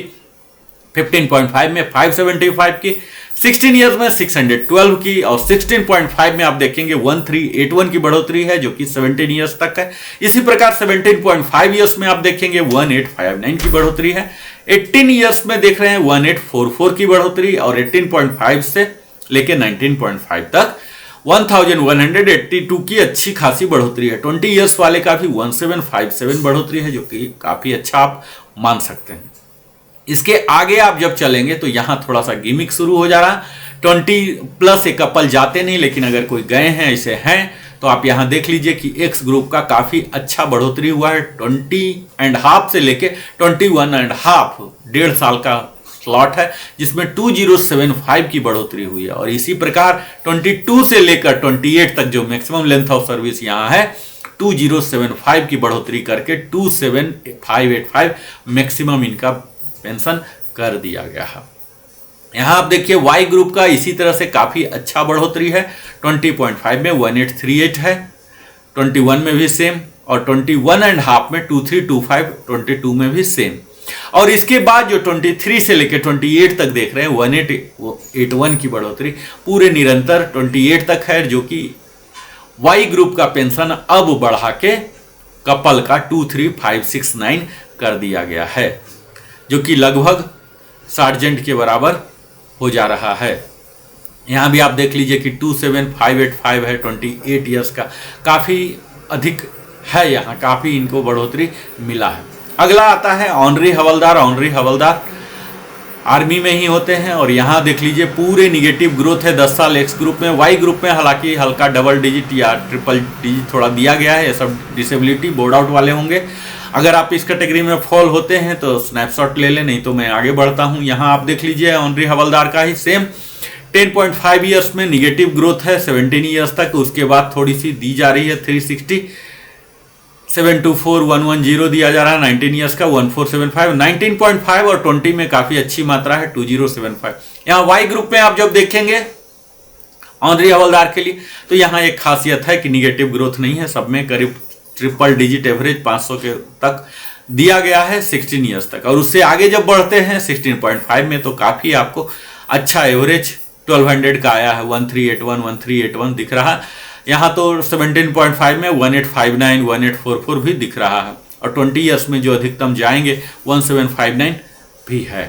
15.5 में 575 की, 16 ईयर्स में 612 की, और 16.5 में आप देखेंगे 1381 की बढ़ोतरी है, जो कि 17 ईयर्स तक है। इसी प्रकार 17.5 ईयर्स में आप देखेंगे 1859 की बढ़ोतरी है, 18 ईयर्स में देख रहे हैं 1844 की बढ़ोतरी, और 18.5 से लेके 19.5 तक 1182 की अच्छी खासी बढ़ोतरी है। 20 ईयर्स वाले का भी 1757 बढ़ोतरी है, जो कि काफी अच्छा आप मान सकते हैं। इसके आगे आप जब चलेंगे तो यहां थोड़ा सा गिमिक शुरू हो जा रहा। 20 प्लस एक कपल जाते नहीं, लेकिन अगर कोई गए हैं, ऐसे हैं, तो आप यहां देख लीजिए कि एक्स ग्रुप का काफी अच्छा बढ़ोतरी हुआ है। 20.5 से लेके 21.5, 1.5 साल का स्लॉट है, जिसमें 2075 की बढ़ोतरी हुई है। और इसी प्रकार 22 से लेकर 28 तक जो मैक्सिमम लेंथ ऑफ सर्विस यहां है, 2075 की बढ़ोतरी करके 27585 मैक्सिमम इनका पेंशन कर दिया गया है। यहां आप देखिए वाई ग्रुप का इसी तरह से काफी अच्छा बढ़ोतरी है। 20.5 में 1838 है, 21 में भी सेम, और 21.5 में 2325, 22 में भी सेम। और इसके बाद जो 23 से लेकर 28 तक देख रहे हैं 1881 की बढ़ोतरी पूरे निरंतर 28 तक है, जो कि वाई ग्रुप का पेंशन अब बढ़ा के कपल का 23569 कर दिया गया है, जो कि लगभग सार्जेंट के बराबर हो जा रहा है। यहां भी आप देख लीजिए कि 27585 है, 28 ईयर्स का काफी अधिक है, यहां काफी इनको बढ़ोतरी मिला है। अगला आता है ऑनरी हवलदार। ऑनरी हवलदार आर्मी में ही होते हैं, और यहां देख लीजिए पूरे निगेटिव ग्रोथ है 10 साल एक्स ग्रुप में। वाई ग्रुप में हालांकि हल्का डबल डिजिट या ट्रिपल डिजिट थोड़ा दिया गया है, ये सब डिसेबिलिटी बोर्ड आउट वाले होंगे। अगर आप इस कैटेगरी में फॉल होते हैं तो स्नैपशॉट ले लें, नहीं तो मैं आगे बढ़ता हूं। यहां आप देख लीजिए ऑनरी हवलदार का ही सेम 10.5 ईयर्स में निगेटिव ग्रोथ है 17 ईयर्स तक, उसके बाद थोड़ी सी दी जा रही है 360, 724110 दिया जा रहा है 19 ईयर्स का 1475, 19.5 और 20 में काफी अच्छी मात्रा है 2075। यहाँ वाई ग्रुप में आप जब देखेंगे ऑनरी हवलदार के लिए, तो यहाँ एक खासियत है कि निगेटिव ग्रोथ नहीं है, सब में करीब ट्रिपल डिजिट एवरेज 500 के तक दिया गया है 16 ईयर्स तक। और उससे आगे जब बढ़ते हैं 16.5 में तो काफी आपको अच्छा एवरेज 1200 का आया है, 1381 दिख रहा है। यहाँ तो 17.5 में 1859 1844 भी दिख रहा है, और 20 ईयर्स में जो अधिकतम जाएंगे 1759 भी है।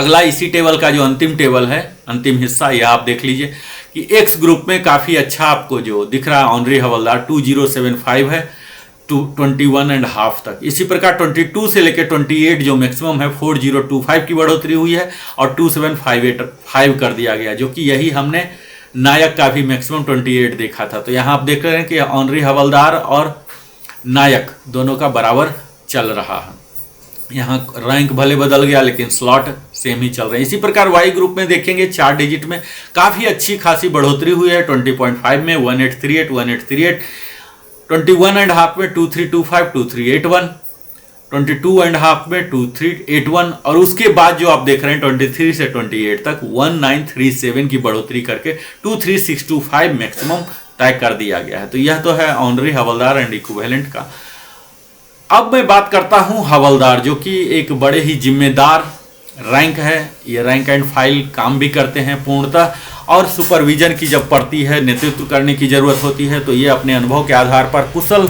अगला इसी टेबल का जो अंतिम टेबल है, अंतिम हिस्सा, यह आप देख लीजिए कि एक्स ग्रुप में काफ़ी अच्छा आपको जो दिख रहा है ऑनरी हवलदार 2075 है 21.5 तक। इसी प्रकार 22 से लेकर 28 जो मैक्सिमम है 4025 की बढ़ोतरी हुई है और 2758 कर दिया गया, जो कि यही हमने नायक का भी मैक्सिमम 28 देखा था। तो यहाँ आप देख रहे हैं कि ऑनरी हवलदार और नायक दोनों का बराबर चल रहा है। यहाँ रैंक भले बदल गया लेकिन स्लॉट सेम ही चल रहे हैं। इसी प्रकार वाई ग्रुप में देखेंगे 4 डिजिट में काफ़ी अच्छी खासी बढ़ोतरी हुई है। 20.5 में 1838, 1838, 21.5 में 2325, 2381, 22.5 में 2381 और उसके बाद जो आप देख रहे हैं 23 से 28 तक 1937 की बढ़ोतरी करके 23625 मैक्सिमम तय कर दिया गया है। तो यह तो है ऑनरी हवलदार एंड इक्विवेलेंट का। अब मैं बात करता हूं हवलदार, जो कि एक बड़े ही जिम्मेदार रैंक है। ये रैंक एंड फाइल काम भी करते हैं पूर्णतः, और सुपरविजन की जब पड़ती है, नेतृत्व करने की जरूरत होती है, तो ये अपने अनुभव के आधार पर कुशल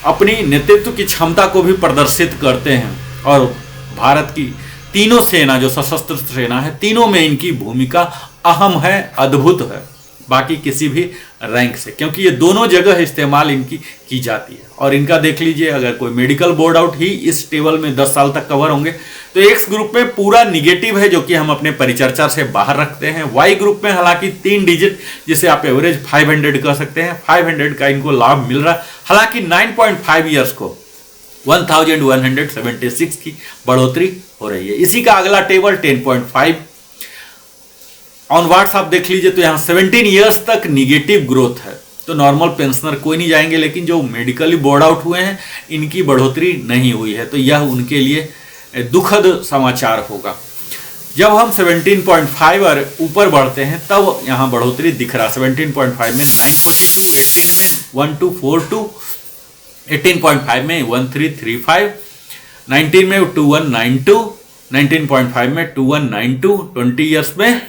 अपनी नेतृत्व की क्षमता को भी प्रदर्शित करते हैं। और भारत की तीनों सेना, जो सशस्त्र सेना है, तीनों में इनकी भूमिका अहम है, अद्भुत है बाकी किसी भी रैंक से, क्योंकि ये दोनों जगह इस्तेमाल इनकी की जाती है। और इनका देख लीजिए, अगर कोई मेडिकल बोर्ड आउट ही इस टेबल में 10 साल तक कवर होंगे तो एक्स ग्रुप में पूरा निगेटिव है, जो कि हम अपने परिचर्चा से बाहर रखते हैं। वाई ग्रुप में हालांकि 3 डिजिट, जिसे आप एवरेज 500 कह सकते हैं, 500 का इनको लाभ मिल रहा है। हालांकि 9.5 ईयर्स को 1176 की बढ़ोतरी हो रही है। इसी का अगला टेबल 10.5 ऑनवर्ड्स आप देख लीजिए, तो यहाँ 17 ईयर्स तक निगेटिव ग्रोथ है। तो नॉर्मल पेंशनर कोई नहीं जाएंगे, लेकिन जो मेडिकली बोर्ड आउट हुए हैं इनकी बढ़ोतरी नहीं हुई है, तो यह उनके लिए दुखद समाचार होगा। जब हम 17.5 और ऊपर बढ़ते हैं तब यहाँ बढ़ोतरी दिख रहा है। 17.5 में 942, 18 में 1242, 18.5 में 1335, 19 में 2192, 19.5 में 2192, 20 ईयर्स में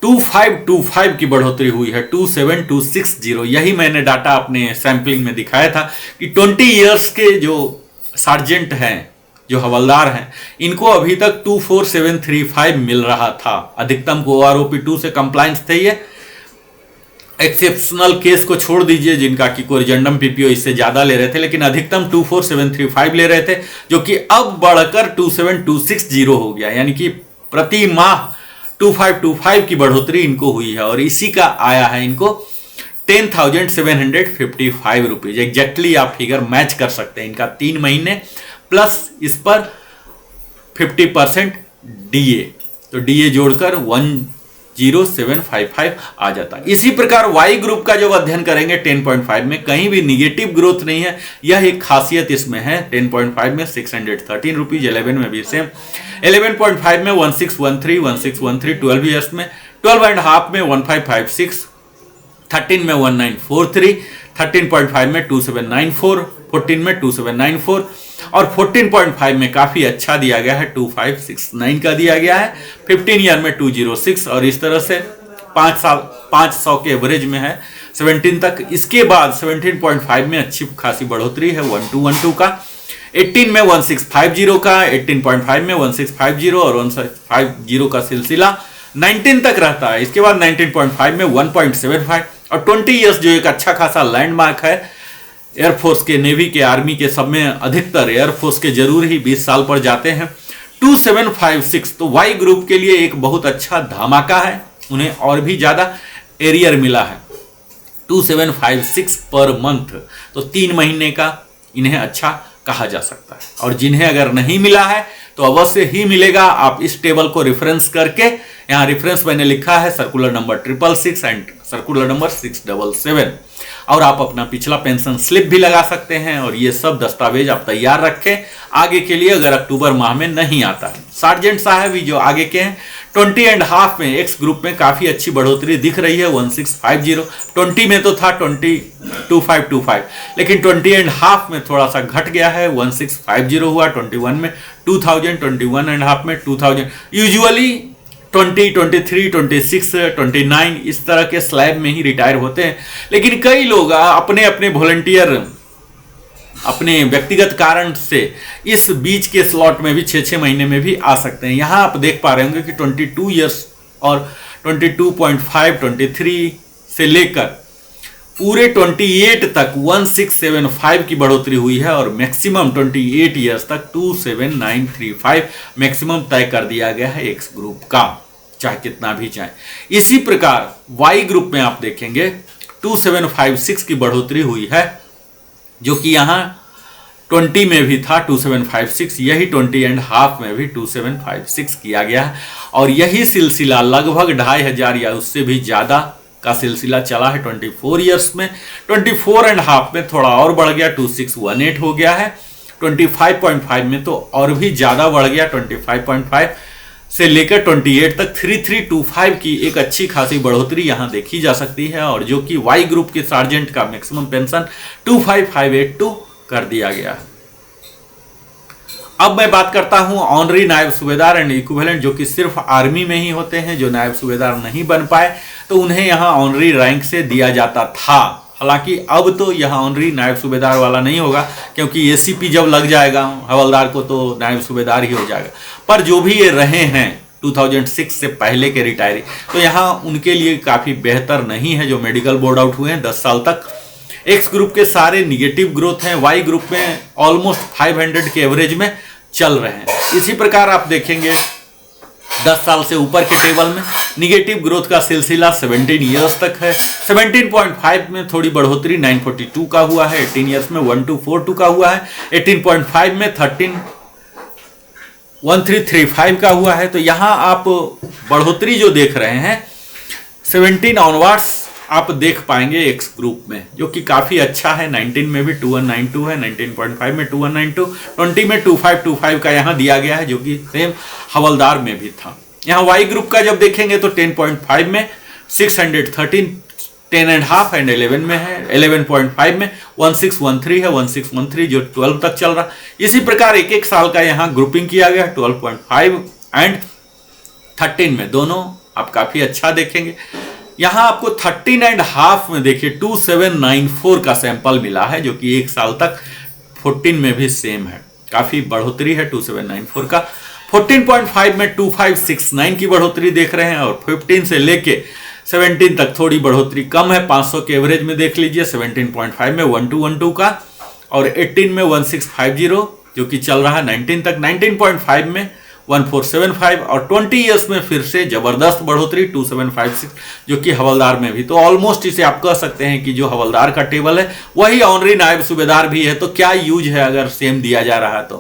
2525 की बढ़ोतरी हुई है, 27260। यही मैंने डाटा अपने सैंपलिंग में दिखाया था कि 20 ईयर्स के जो सार्जेंट हैं, जो हवलदार हैं, इनको अभी तक 24735 मिल रहा था। अधिकतम को OROP 2 से कंप्लायंस थे। ये एक्सेप्शनल केस को छोड़ दीजिए जिनका कि कोरिजेंडम PPO इससे ज्यादा ले रहे थे, लेकिन अधिकतम 24735 ले रहे थे, जो कि अब बढ़कर 27260 हो गया। यानी कि प्रति माह 2525 की बढ़ोतरी इनको हुई है। और इसी का आया है इनको 10,755 रुपीज। एग्जैक्टली आप फिगर मैच कर सकते हैं इनका 3 महीने प्लस इस पर 50% DA, तो DA जोड़कर 10755 आ जाता है। इसी प्रकार वाई ग्रुप का जो अध्ययन करेंगे 10.5 में कहीं भी निगेटिव ग्रोथ नहीं है, यह एक खासियत इसमें है। 10.5 में 613 रुपीज, 11 में भी सेम, 11.5 में 1613, 1613, 12 ईयर्स में 12.5 में 1556, 13 में 1943, 13.5 में 2794, 14 में 2794 और 14.5 में काफी अच्छा दिया गया है, 2569 का दिया गया है। 15 ईयर में 206 और इस तरह से 5 साल 500 के एवरेज में है 17 तक। इसके बाद 17.5 में अच्छी खासी बढ़ोतरी है 1212 का, 18 में 1650 का, 18.5 में 1650 और 1650 का सिलसिला 19 तक रहता है। इसके बाद 19.5 में 1.75 और 20 ईयर्स जो एक अच्छा खासा लैंडमार्क है एयरफोर्स के, नेवी के, आर्मी के, सब में अधिकतर एयरफोर्स के जरूर ही 20 साल पर जाते हैं। 2756 तो वाई ग्रुप के लिए एक बहुत अच्छा धमाका है, उन्हें और भी ज्यादा एरियर मिला है 2756 पर मंथ, तो 3 महीने का इन्हें अच्छा कहा जा सकता है। और जिन्हें अगर नहीं मिला है तो अवश्य ही मिलेगा। आप इस टेबल को रेफरेंस करके, यहाँ रेफरेंस मैंने लिखा है circular number 666 and circular number 677, और आप अपना पिछला पेंशन स्लिप भी लगा सकते हैं। और ये सब दस्तावेज आप तैयार रखें आगे के लिए, अगर अक्टूबर माह में नहीं आता है। सार्जेंट साहब जो आगे के हैं 20.5 में एक्स ग्रुप में काफी अच्छी बढ़ोतरी दिख रही है 1650, 20 में तो था 2525, लेकिन 20.5 में थोड़ा सा घट गया है 1650 हुआ, 21 में 2000, 21.5 में 2000। यूजुअली 20, 23, 26, 29 इस तरह के स्लैब में ही रिटायर होते हैं, लेकिन कई लोग अपने अपने वॉलंटियर अपने व्यक्तिगत कारण से इस बीच के स्लॉट में भी 6-6 महीने में भी आ सकते हैं। यहाँ आप देख पा रहे होंगे कि 22 ईयर्स और 22.5, 23 से लेकर पूरे 28 तक 1675 की बढ़ोतरी हुई है और मैक्सिमम 28 ईयर्स तक 27935 मैक्सिमम तय कर दिया गया है एक्स ग्रुप का, चाहे कितना भी चाहे। इसी प्रकार वाई ग्रुप में आप देखेंगे 2756 की बढ़ोतरी हुई है, जो कि यहाँ 20 में भी था 2756, यही 20.5 में भी 2756 किया गया है और यही सिलसिला लगभग 2500 या उससे भी ज़्यादा का सिलसिला चला है 24 ईयर्स में। 24.5 में थोड़ा और बढ़ गया, 2618 हो गया है। 25.5 में तो और भी ज़्यादा बढ़ गया, 25.5 से लेकर 28 तक 3325 की एक अच्छी खासी बढ़ोतरी यहाँ देखी जा सकती है और जो कि वाई ग्रुप के सार्जेंट का मैक्सिमम पेंशन 25582 कर दिया गया है। अब मैं बात करता हूं ऑनरी नायब सूबेदार एंड इक्विवेलेंट, जो कि सिर्फ आर्मी में ही होते हैं। जो नायब सूबेदार नहीं बन पाए तो उन्हें यहाँ ऑनरी रैंक से दिया जाता था। हालांकि अब तो यह ऑनरी नायब सूबेदार वाला नहीं होगा, क्योंकि एसीपी जब लग जाएगा हवलदार को तो नायब सूबेदार ही हो जाएगा। पर जो भी ये रहे हैं 2006 से पहले के रिटायरी, तो यहाँ उनके लिए काफ़ी बेहतर नहीं है जो मेडिकल बोर्ड आउट हुए हैं 10 साल तक। एक्स ग्रुप के सारे निगेटिव ग्रोथ हैं, वाई ग्रुप में ऑलमोस्ट 500 के एवरेज में चल रहे हैं। इसी प्रकार आप देखेंगे 10 साल से ऊपर के टेबल में निगेटिव ग्रोथ का सिलसिला 17 ईयर्स तक है। 17.5 में थोड़ी बढ़ोतरी 942 का हुआ है, 18 ईयर्स में 1242 का हुआ है, 18.5 में 1335 का हुआ है। तो यहाँ आप बढ़ोतरी जो देख रहे हैं 17 ऑनवर्ड्स आप देख पाएंगे एक्स ग्रुप में, जो कि काफ़ी अच्छा है। 19 में भी 2192 है, 19.5 में 2192, 20 में 2525 का यहाँ दिया गया है, जो कि सेम हवलदार में भी था। यहाँ वाई ग्रुप का जब देखेंगे तो 10.5 में 613, 10.5 एंड 11 में है, 11.5 में 1613 है, 1613 जो 12 तक चल रहा। इसी प्रकार एक एक साल का यहाँ ग्रुपिंग किया गया 12.5 एंड 13 में, दोनों आप काफ़ी अच्छा देखेंगे। यहाँ आपको 13.5 में देखिए 2794 का सैंपल मिला है, जो कि एक साल तक 14 में भी सेम है, काफ़ी बढ़ोतरी है 2794 का। 14.5 में 2569 की बढ़ोतरी देख रहे हैं और 15 से लेके 17 तक थोड़ी बढ़ोतरी कम है, 500 के एवरेज में देख लीजिए। 17.5 में 1212 का और 18 में 1650 जो कि चल रहा है 19 तक। 19.5 में 1475 और 20 ईयर्स में फिर से जबरदस्त बढ़ोतरी 2756, जो कि हवलदार में भी। तो ऑलमोस्ट इसे आप कह सकते हैं कि जो हवलदार का टेबल है वही ऑनरी नायब सूबेदार भी है, तो क्या यूज है अगर सेम दिया जा रहा है तो।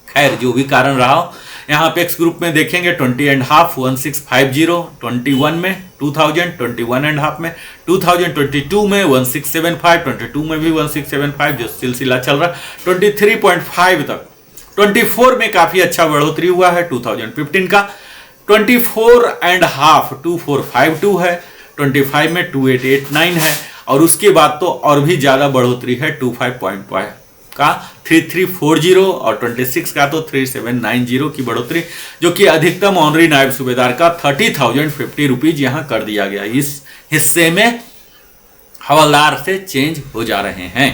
खैर जो भी कारण रहा हो, यहाँ पे एक्स ग्रुप में देखेंगे 20.5 1650, 21 में 2000, 21.5 में 2000, 22 में 1675, 22 में भी 1675 जो सिलसिला चल रहा, 23.5 तक। 24 में काफी अच्छा बढ़ोतरी हुआ है 2015 का, 24.5 2452 है, 25 में 2889 है और उसके बाद तो और भी ज्यादा बढ़ोतरी है 25 का 3340 और 26 का तो 3790 की बढ़ोतरी, जो कि अधिकतम ऑनरी नायब सूबेदार का 30,050 रुपीज यहाँ कर दिया गया। इस हिस्से में हवलदार से चेंज हो जा रहे हैं।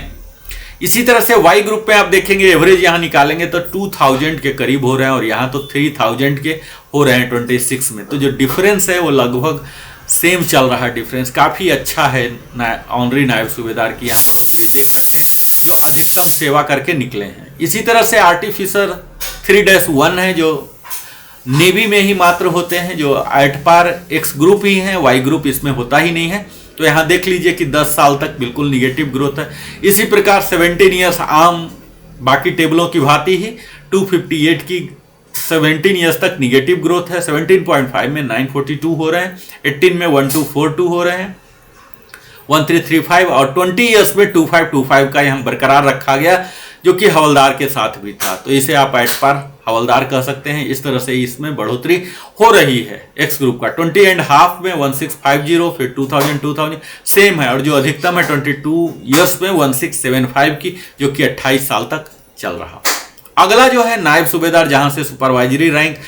इसी तरह से वाई ग्रुप पे आप देखेंगे एवरेज यहाँ निकालेंगे तो 2000 के करीब हो रहे हैं और यहाँ तो 3000 के हो रहे हैं 26 में। तो जो डिफरेंस है वो लगभग सेम चल रहा है, डिफरेंस काफ़ी अच्छा है। ऑनरी नायब सूबेदार की यहाँ बढ़ोतरी देख सकते हैं जो अधिकतम सेवा करके निकले हैं। इसी तरह से आर्टिफिसर 3-1 है जो नेवी में ही मात्र होते हैं, जो एट पार एक्स ग्रुप ही हैं, वाई ग्रुप इसमें होता ही नहीं है। तो यहाँ देख लीजिए कि 10 साल तक बिल्कुल निगेटिव ग्रोथ है। इसी प्रकार 17 ईयर्स आम बाकी टेबलों की भांति ही 258 की 17 ईयर्स तक निगेटिव ग्रोथ है। 17.5 में 942 हो रहे हैं, 18 में 1242 हो रहे हैं, 1335 और 20 ईयर्स में 2525 का यहाँ बरकरार रखा गया, जो कि हवलदार के साथ भी था। तो इसे आप एट पार हवलदार कह सकते हैं। इस तरह से इसमें बढ़ोतरी हो रही है एक्स ग्रुप का। 20.5 में 1650, फिर 2000 सेम है और जो अधिकतम है 22 ईयर्स में 1675 की, जो कि 28 साल तक चल रहा। अगला जो है नायब सूबेदार, जहां से सुपरवाइजरी रैंक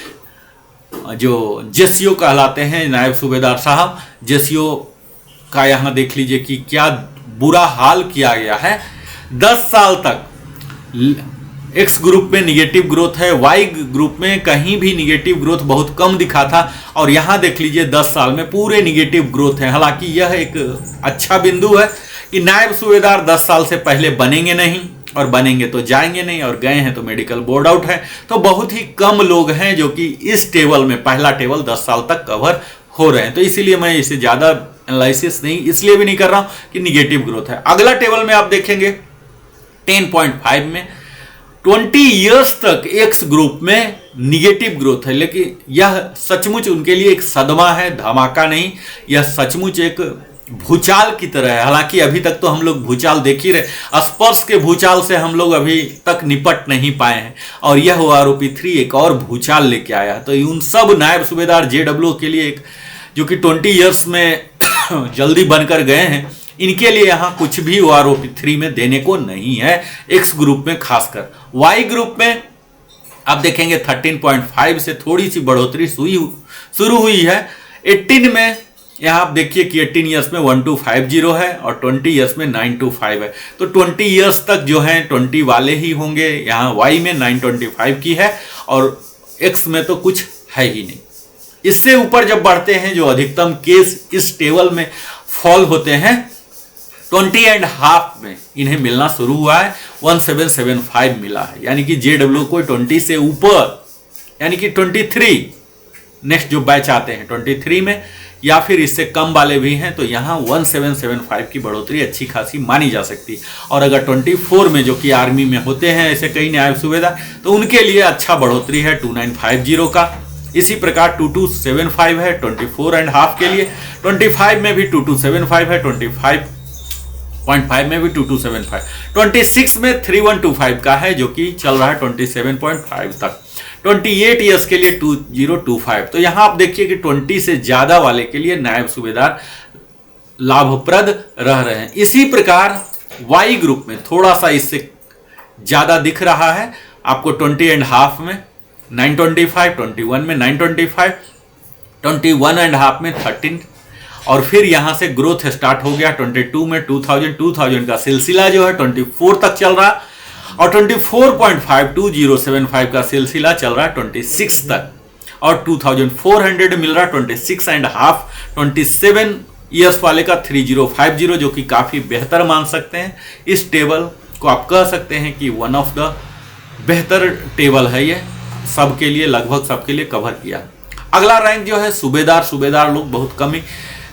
जो जेसीओ कहलाते हैं, नायब सूबेदार साहब जेसीओ का यहाँ देख लीजिए कि क्या बुरा हाल किया गया है। 10 साल तक एक्स ग्रुप में निगेटिव ग्रोथ है, वाई ग्रुप में कहीं भी निगेटिव ग्रोथ बहुत कम दिखा था, और यहां देख लीजिए 10 साल में पूरे निगेटिव ग्रोथ है। हालांकि यह एक अच्छा बिंदु है कि नायब सूबेदार 10 साल से पहले बनेंगे नहीं, और बनेंगे तो जाएंगे नहीं, और गए हैं तो मेडिकल बोर्ड आउट है। तो बहुत ही कम लोग हैं जो कि इस टेबल में, पहला टेबल 10 साल तक कवर हो रहे हैं। तो इसीलिए मैं इसे ज्यादा एनालिसिस नहीं इसलिए भी नहीं कर रहा हूं कि निगेटिव ग्रोथ है। अगला टेबल में आप देखेंगे 10.5 में 20 इयर्स तक एक्स ग्रुप में निगेटिव ग्रोथ है, लेकिन यह सचमुच उनके लिए एक सदमा है, धमाका नहीं। यह सचमुच एक भूचाल की तरह है। हालांकि अभी तक तो हम लोग भूचाल देख ही रहे, स्पर्श के भूचाल से हम लोग अभी तक निपट नहीं पाए हैं, और यह आरओपी3 एक और भूचाल लेके आया। तो उन सब नायब सूबेदार जेडब्ल्यू के लिए एक, जो कि 20 इयर्स में जल्दी बनकर गए हैं, इनके लिए यहां कुछ भी आरओपी3 में देने को नहीं है, एक्स ग्रुप में खासकर। वाई ग्रुप में आप देखेंगे 13.5 से थोड़ी सी बढ़ोतरी शुरू हुई है। 18 में यहां आप देखिए कि 18 इयर्स में 1250 है, और 20 इयर्स में 925 है। तो 20 इयर्स तक जो है 20 वाले ही होंगे। यहां वाई में 925 की है, और एक्स में तो कुछ है ही नहीं। इससे ऊपर जब बढ़ते हैं, जो अधिकतम केस इस टेबल में फॉल होते हैं, 20.5 में इन्हें मिलना शुरू हुआ है, 1775 मिला है। यानी कि जेडब्ल्यू को 20 से ऊपर, यानी कि 23 नेक्स्ट जो बैच आते हैं 23 में, या फिर इससे कम वाले भी हैं, तो यहाँ 1775 की बढ़ोतरी अच्छी खासी मानी जा सकती है। और अगर 24 में, जो कि आर्मी में होते हैं ऐसे कई नायब सूबेदार, तो उनके लिए अच्छा बढ़ोतरी है 2950 का। इसी प्रकार 2275 है 24.5 के लिए, 25 में भी 2275 है, 25.5 में भी 2275, 26 में 3125 का है, जो कि चल रहा है 27.5 तक, 28 ईयर्स के लिए 2025। तो यहां आप देखिए कि 20 से ज्यादा वाले के लिए नायब सूबेदार लाभप्रद रह रहे हैं। इसी प्रकार वाई ग्रुप में थोड़ा सा इससे ज्यादा दिख रहा है आपको, 20.5 में 925, 21 में 925, 21.5 में 13, और फिर यहां से ग्रोथ स्टार्ट हो गया 22 में 2000 का सिलसिला जो है 24 तक चल रहा, और 24.5 2075 का सिलसिला चल रहा है 26 तक, और 2400 मिल रहा 26.5, 27 ईयर्स वाले का 3050, जो कि काफी बेहतर मान सकते हैं। इस टेबल को आप कह सकते हैं कि वन ऑफ द बेहतर टेबल है, ये सबके लिए, लगभग सबके लिए कवर किया। अगला रैंक जो है सूबेदार लोग बहुत कम ही,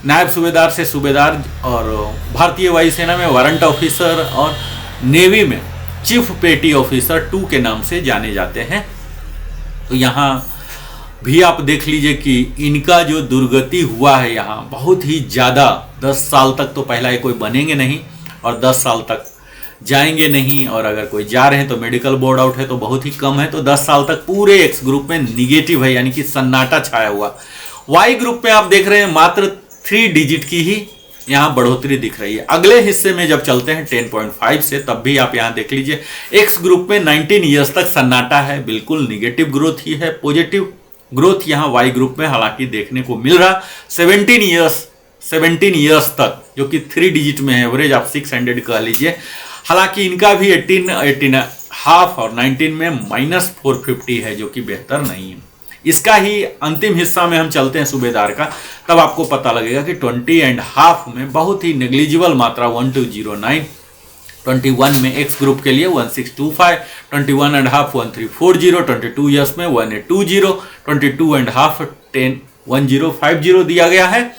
नायब सूबेदार से सूबेदार, और भारतीय वायुसेना में वारंट ऑफिसर, और नेवी में चीफ पेटी ऑफिसर 2 के नाम से जाने जाते हैं। तो यहाँ भी आप देख लीजिए कि इनका जो दुर्गति हुआ है यहाँ बहुत ही ज़्यादा, 10 साल तक तो पहला ये कोई बनेंगे नहीं, और 10 साल तक जाएंगे नहीं, और अगर कोई जा रहे हैं तो मेडिकल बोर्ड आउट है, तो बहुत ही कम है। तो 10 साल तक पूरे एक्स ग्रुप में निगेटिव है, यानी कि सन्नाटा छाया हुआ। वाई ग्रुप में आप देख रहे हैं मात्र 3 डिजिट की ही यहाँ बढ़ोतरी दिख रही है। अगले हिस्से में जब चलते हैं 10.5 से, तब भी आप यहाँ देख लीजिए एक्स ग्रुप में 19 ईयर्स तक सन्नाटा है, बिल्कुल निगेटिव ग्रोथ ही है। पॉजिटिव ग्रोथ यहाँ वाई ग्रुप में हालांकि देखने को मिल रहा 17 ईयर्स तक, जो कि 3 डिजिट में है, एवरेज आप 600 कह लीजिए। हालांकि इनका भी 18.5 और 19 में -450 है, जो कि बेहतर नहीं है। इसका ही अंतिम हिस्सा में हम चलते हैं सूबेदार का, तब आपको पता लगेगा कि 20.5 में बहुत ही नेग्लिजिबल मात्रा 1209, 21 में एक्स ग्रुप के लिए 1625, 21.5 1340, 22 ईयर्स में 1820, 22.5 1050 दिया गया है,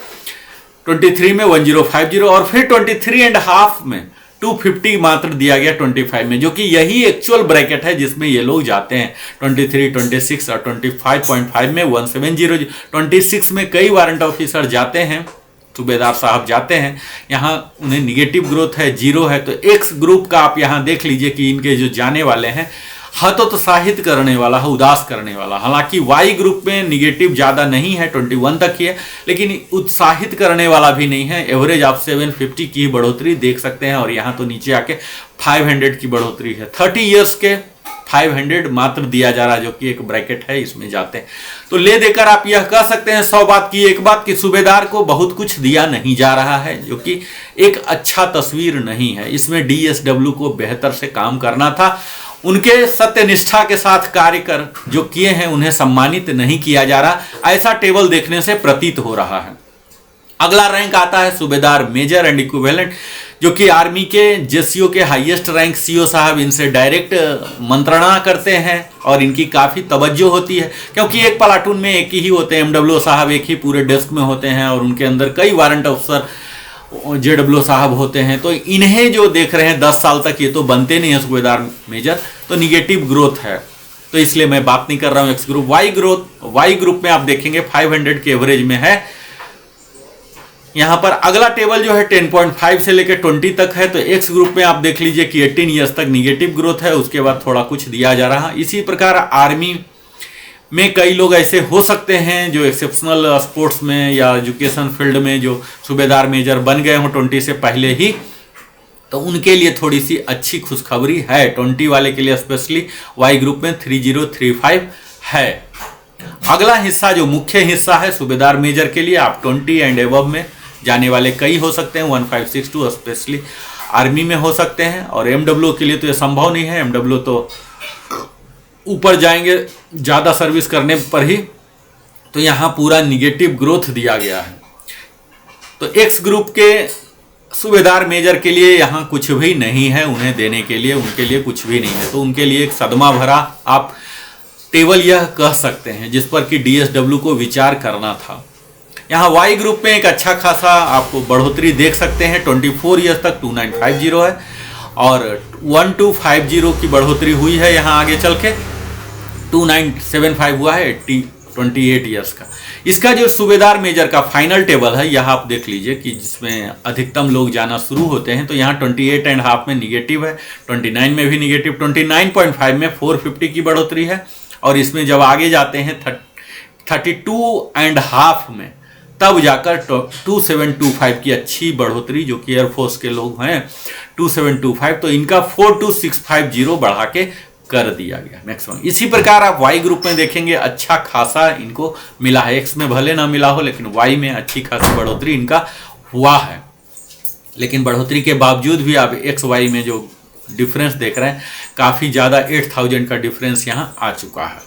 23 में 1050, और फिर 23.5 में 250 मात्र दिया गया 25 में, जो कि यही एक्चुअल ब्रैकेट है जिसमें ये लोग जाते हैं। 23, 26 और 25.5 में 170, 26 में कई वारंट ऑफिसर जाते हैं, सूबेदार साहब जाते हैं, यहाँ उन्हें निगेटिव ग्रोथ है, 0 है। तो एक्स ग्रुप का आप यहाँ देख लीजिए कि इनके जो जाने वाले हैं हतोत्साहित करने वाला है, उदास करने वाला। हालांकि वाई ग्रुप में निगेटिव ज़्यादा नहीं है, 21 तक ही है, लेकिन उत्साहित करने वाला भी नहीं है। एवरेज आप 750 की बढ़ोतरी देख सकते हैं, और यहाँ तो नीचे आके 500 की बढ़ोतरी है। 30 ईयर्स के 500 मात्र दिया जा रहा है, जो कि एक ब्रैकेट है, इसमें जाते हैं। तो ले देकर आप यह कह सकते हैं 100 बात की एक बात, कि सूबेदार को बहुत कुछ दिया नहीं जा रहा है, जो कि एक अच्छा तस्वीर नहीं है। इसमें DSW को बेहतर से काम करना था। उनके सत्यनिष्ठा के साथ कार्य कर जो किए हैं उन्हें सम्मानित नहीं किया जा रहा, ऐसा टेबल देखने से प्रतीत हो रहा है। अगला रैंक आता है सूबेदार मेजर एंड इक्विवेलेंट, जो कि आर्मी के जेसीओ के हाईएस्ट रैंक सीओ साहब इनसे डायरेक्ट मंत्रणा करते हैं और इनकी काफ़ी तवज्जो होती है, क्योंकि एक प्लाटून में एक ही होते हैं। एमडब्ल्यू साहब एक ही पूरे डेस्क में होते हैं और उनके अंदर कई वारंट अफसर जेडब्ल्यू साहब होते हैं। तो इन्हें जो देख रहे हैं 10 साल तक, ये तो बनते नहीं है सूबेदार मेजर, तो निगेटिव ग्रोथ है, तो इसलिए मैं बात नहीं कर रहा हूँ। एक्स ग्रुप वाई ग्रुप में आप देखेंगे 500 के एवरेज में है। यहाँ पर अगला टेबल जो है 10.5 से लेकर 20 तक है, तो एक्स ग्रुप में आप देख लीजिए कि 18 ईयर्स तक निगेटिव ग्रोथ है, उसके बाद थोड़ा कुछ दिया जा रहा। इसी प्रकार आर्मी में कई लोग ऐसे हो सकते हैं जो एक्सेप्शनल स्पोर्ट्स में या एजुकेशन फील्ड में जो सूबेदार मेजर बन गए हों 20 से पहले ही, तो उनके लिए थोड़ी सी अच्छी खुशखबरी है। 20 वाले के लिए स्पेशली वाई ग्रुप में 3035 है। अगला हिस्सा जो मुख्य हिस्सा है सूबेदार मेजर के लिए, आप 20 एंड एबव में जाने वाले कई हो सकते हैं, 1562 स्पेशली आर्मी में हो सकते हैं। और एमडब्ल्यू के लिए तो ये संभव नहीं है, एमडब्ल्यू तो ऊपर जाएंगे ज़्यादा सर्विस करने पर ही। तो यहाँ पूरा निगेटिव ग्रोथ दिया गया है। तो एक्स ग्रुप के सूबेदार मेजर के लिए यहाँ कुछ भी नहीं है उन्हें देने के लिए, उनके लिए कुछ भी नहीं है। तो उनके लिए एक सदमा भरा आप टेबल यह कह सकते हैं, जिस पर कि डीएसडब्ल्यू को विचार करना था। यहाँ वाई ग्रुप में एक अच्छा खासा आपको बढ़ोतरी देख सकते हैं। 24 ईयर्स तक 2950 है और 1250 की बढ़ोतरी हुई है। यहाँ आगे चल के 2975 हुआ है 28 ईयर्स का। इसका जो सूबेदार मेजर का फाइनल टेबल है, यह आप देख लीजिए कि जिसमें अधिकतम लोग जाना शुरू होते हैं। तो यहाँ 28.5 में निगेटिव है, 29 में भी निगेटिव, 29.5 में 450 की बढ़ोतरी है। और इसमें जब आगे जाते हैं 32.5 में, तब जाकर 2725 की अच्छी बढ़ोतरी, जो कि एयरफोर्स के लोग हैं 2725, तो इनका 42650 बढ़ा के कर दिया गया मैक्सिमम। इसी प्रकार आप वाई ग्रुप में देखेंगे अच्छा खासा इनको मिला है। एक्स में भले ना मिला हो, लेकिन वाई में अच्छी खासी बढ़ोतरी इनका हुआ है। लेकिन बढ़ोतरी के बावजूद भी आप एक्स वाई में जो डिफरेंस देख रहे हैं, काफ़ी ज़्यादा 8000 का डिफरेंस यहाँ आ चुका है।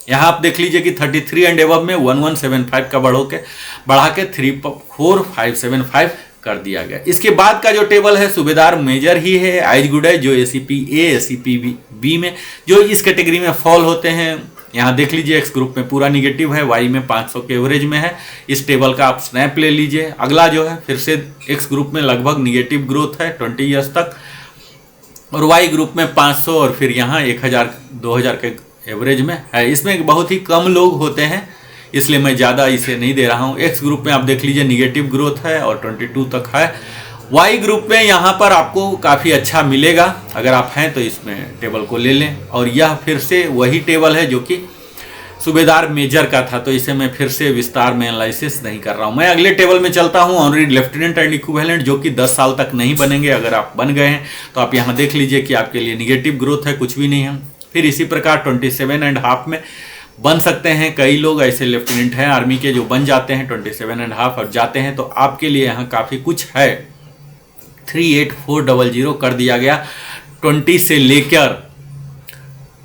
यहाँ आप देख लीजिए कि 33 एंड एबव में 1175 का बढ़ा के 34575 कर दिया गया। इसके बाद का जो टेबल है सूबेदार मेजर ही है, एज गुड है, जो एसीपी ए एसीपी बी में जो इस कैटेगरी में फॉल होते हैं। यहाँ देख लीजिए एक्स ग्रुप में पूरा निगेटिव है, वाई में 500 के एवरेज में है। इस टेबल का आप स्नैप ले लीजिए। अगला जो है फिर से एक्स ग्रुप में लगभग निगेटिव ग्रोथ है 20 ईयर्स तक, और वाई ग्रुप में 500 और फिर यहाँ 1000 2000 के एवरेज में है। इसमें बहुत ही कम लोग होते हैं, इसलिए मैं ज़्यादा इसे नहीं दे रहा हूँ। एक्स ग्रुप में आप देख लीजिए निगेटिव ग्रोथ है और 22 तक है। वाई ग्रुप में यहाँ पर आपको काफ़ी अच्छा मिलेगा, अगर आप हैं तो इसमें टेबल को ले लें। और यह फिर से वही टेबल है जो कि सूबेदार मेजर का था, तो इसे मैं फिर से विस्तार में एनालिसिस नहीं कर रहा हूँ। मैं अगले टेबल में चलता हूँ, ऑनरी लेफ्टिनेंट एंड इक्विवेलेंट, जो कि 10 साल तक नहीं बनेंगे। अगर आप बन गए हैं तो आप यहाँ देख लीजिए कि आपके लिए निगेटिव ग्रोथ है, कुछ भी नहीं है। फिर इसी प्रकार 27.5 में बन सकते हैं। कई लोग ऐसे लेफ्टिनेंट हैं आर्मी के जो बन जाते हैं 27.5 और जाते हैं, तो आपके लिए यहाँ काफ़ी कुछ है। 38400 कर दिया गया 20 से लेकर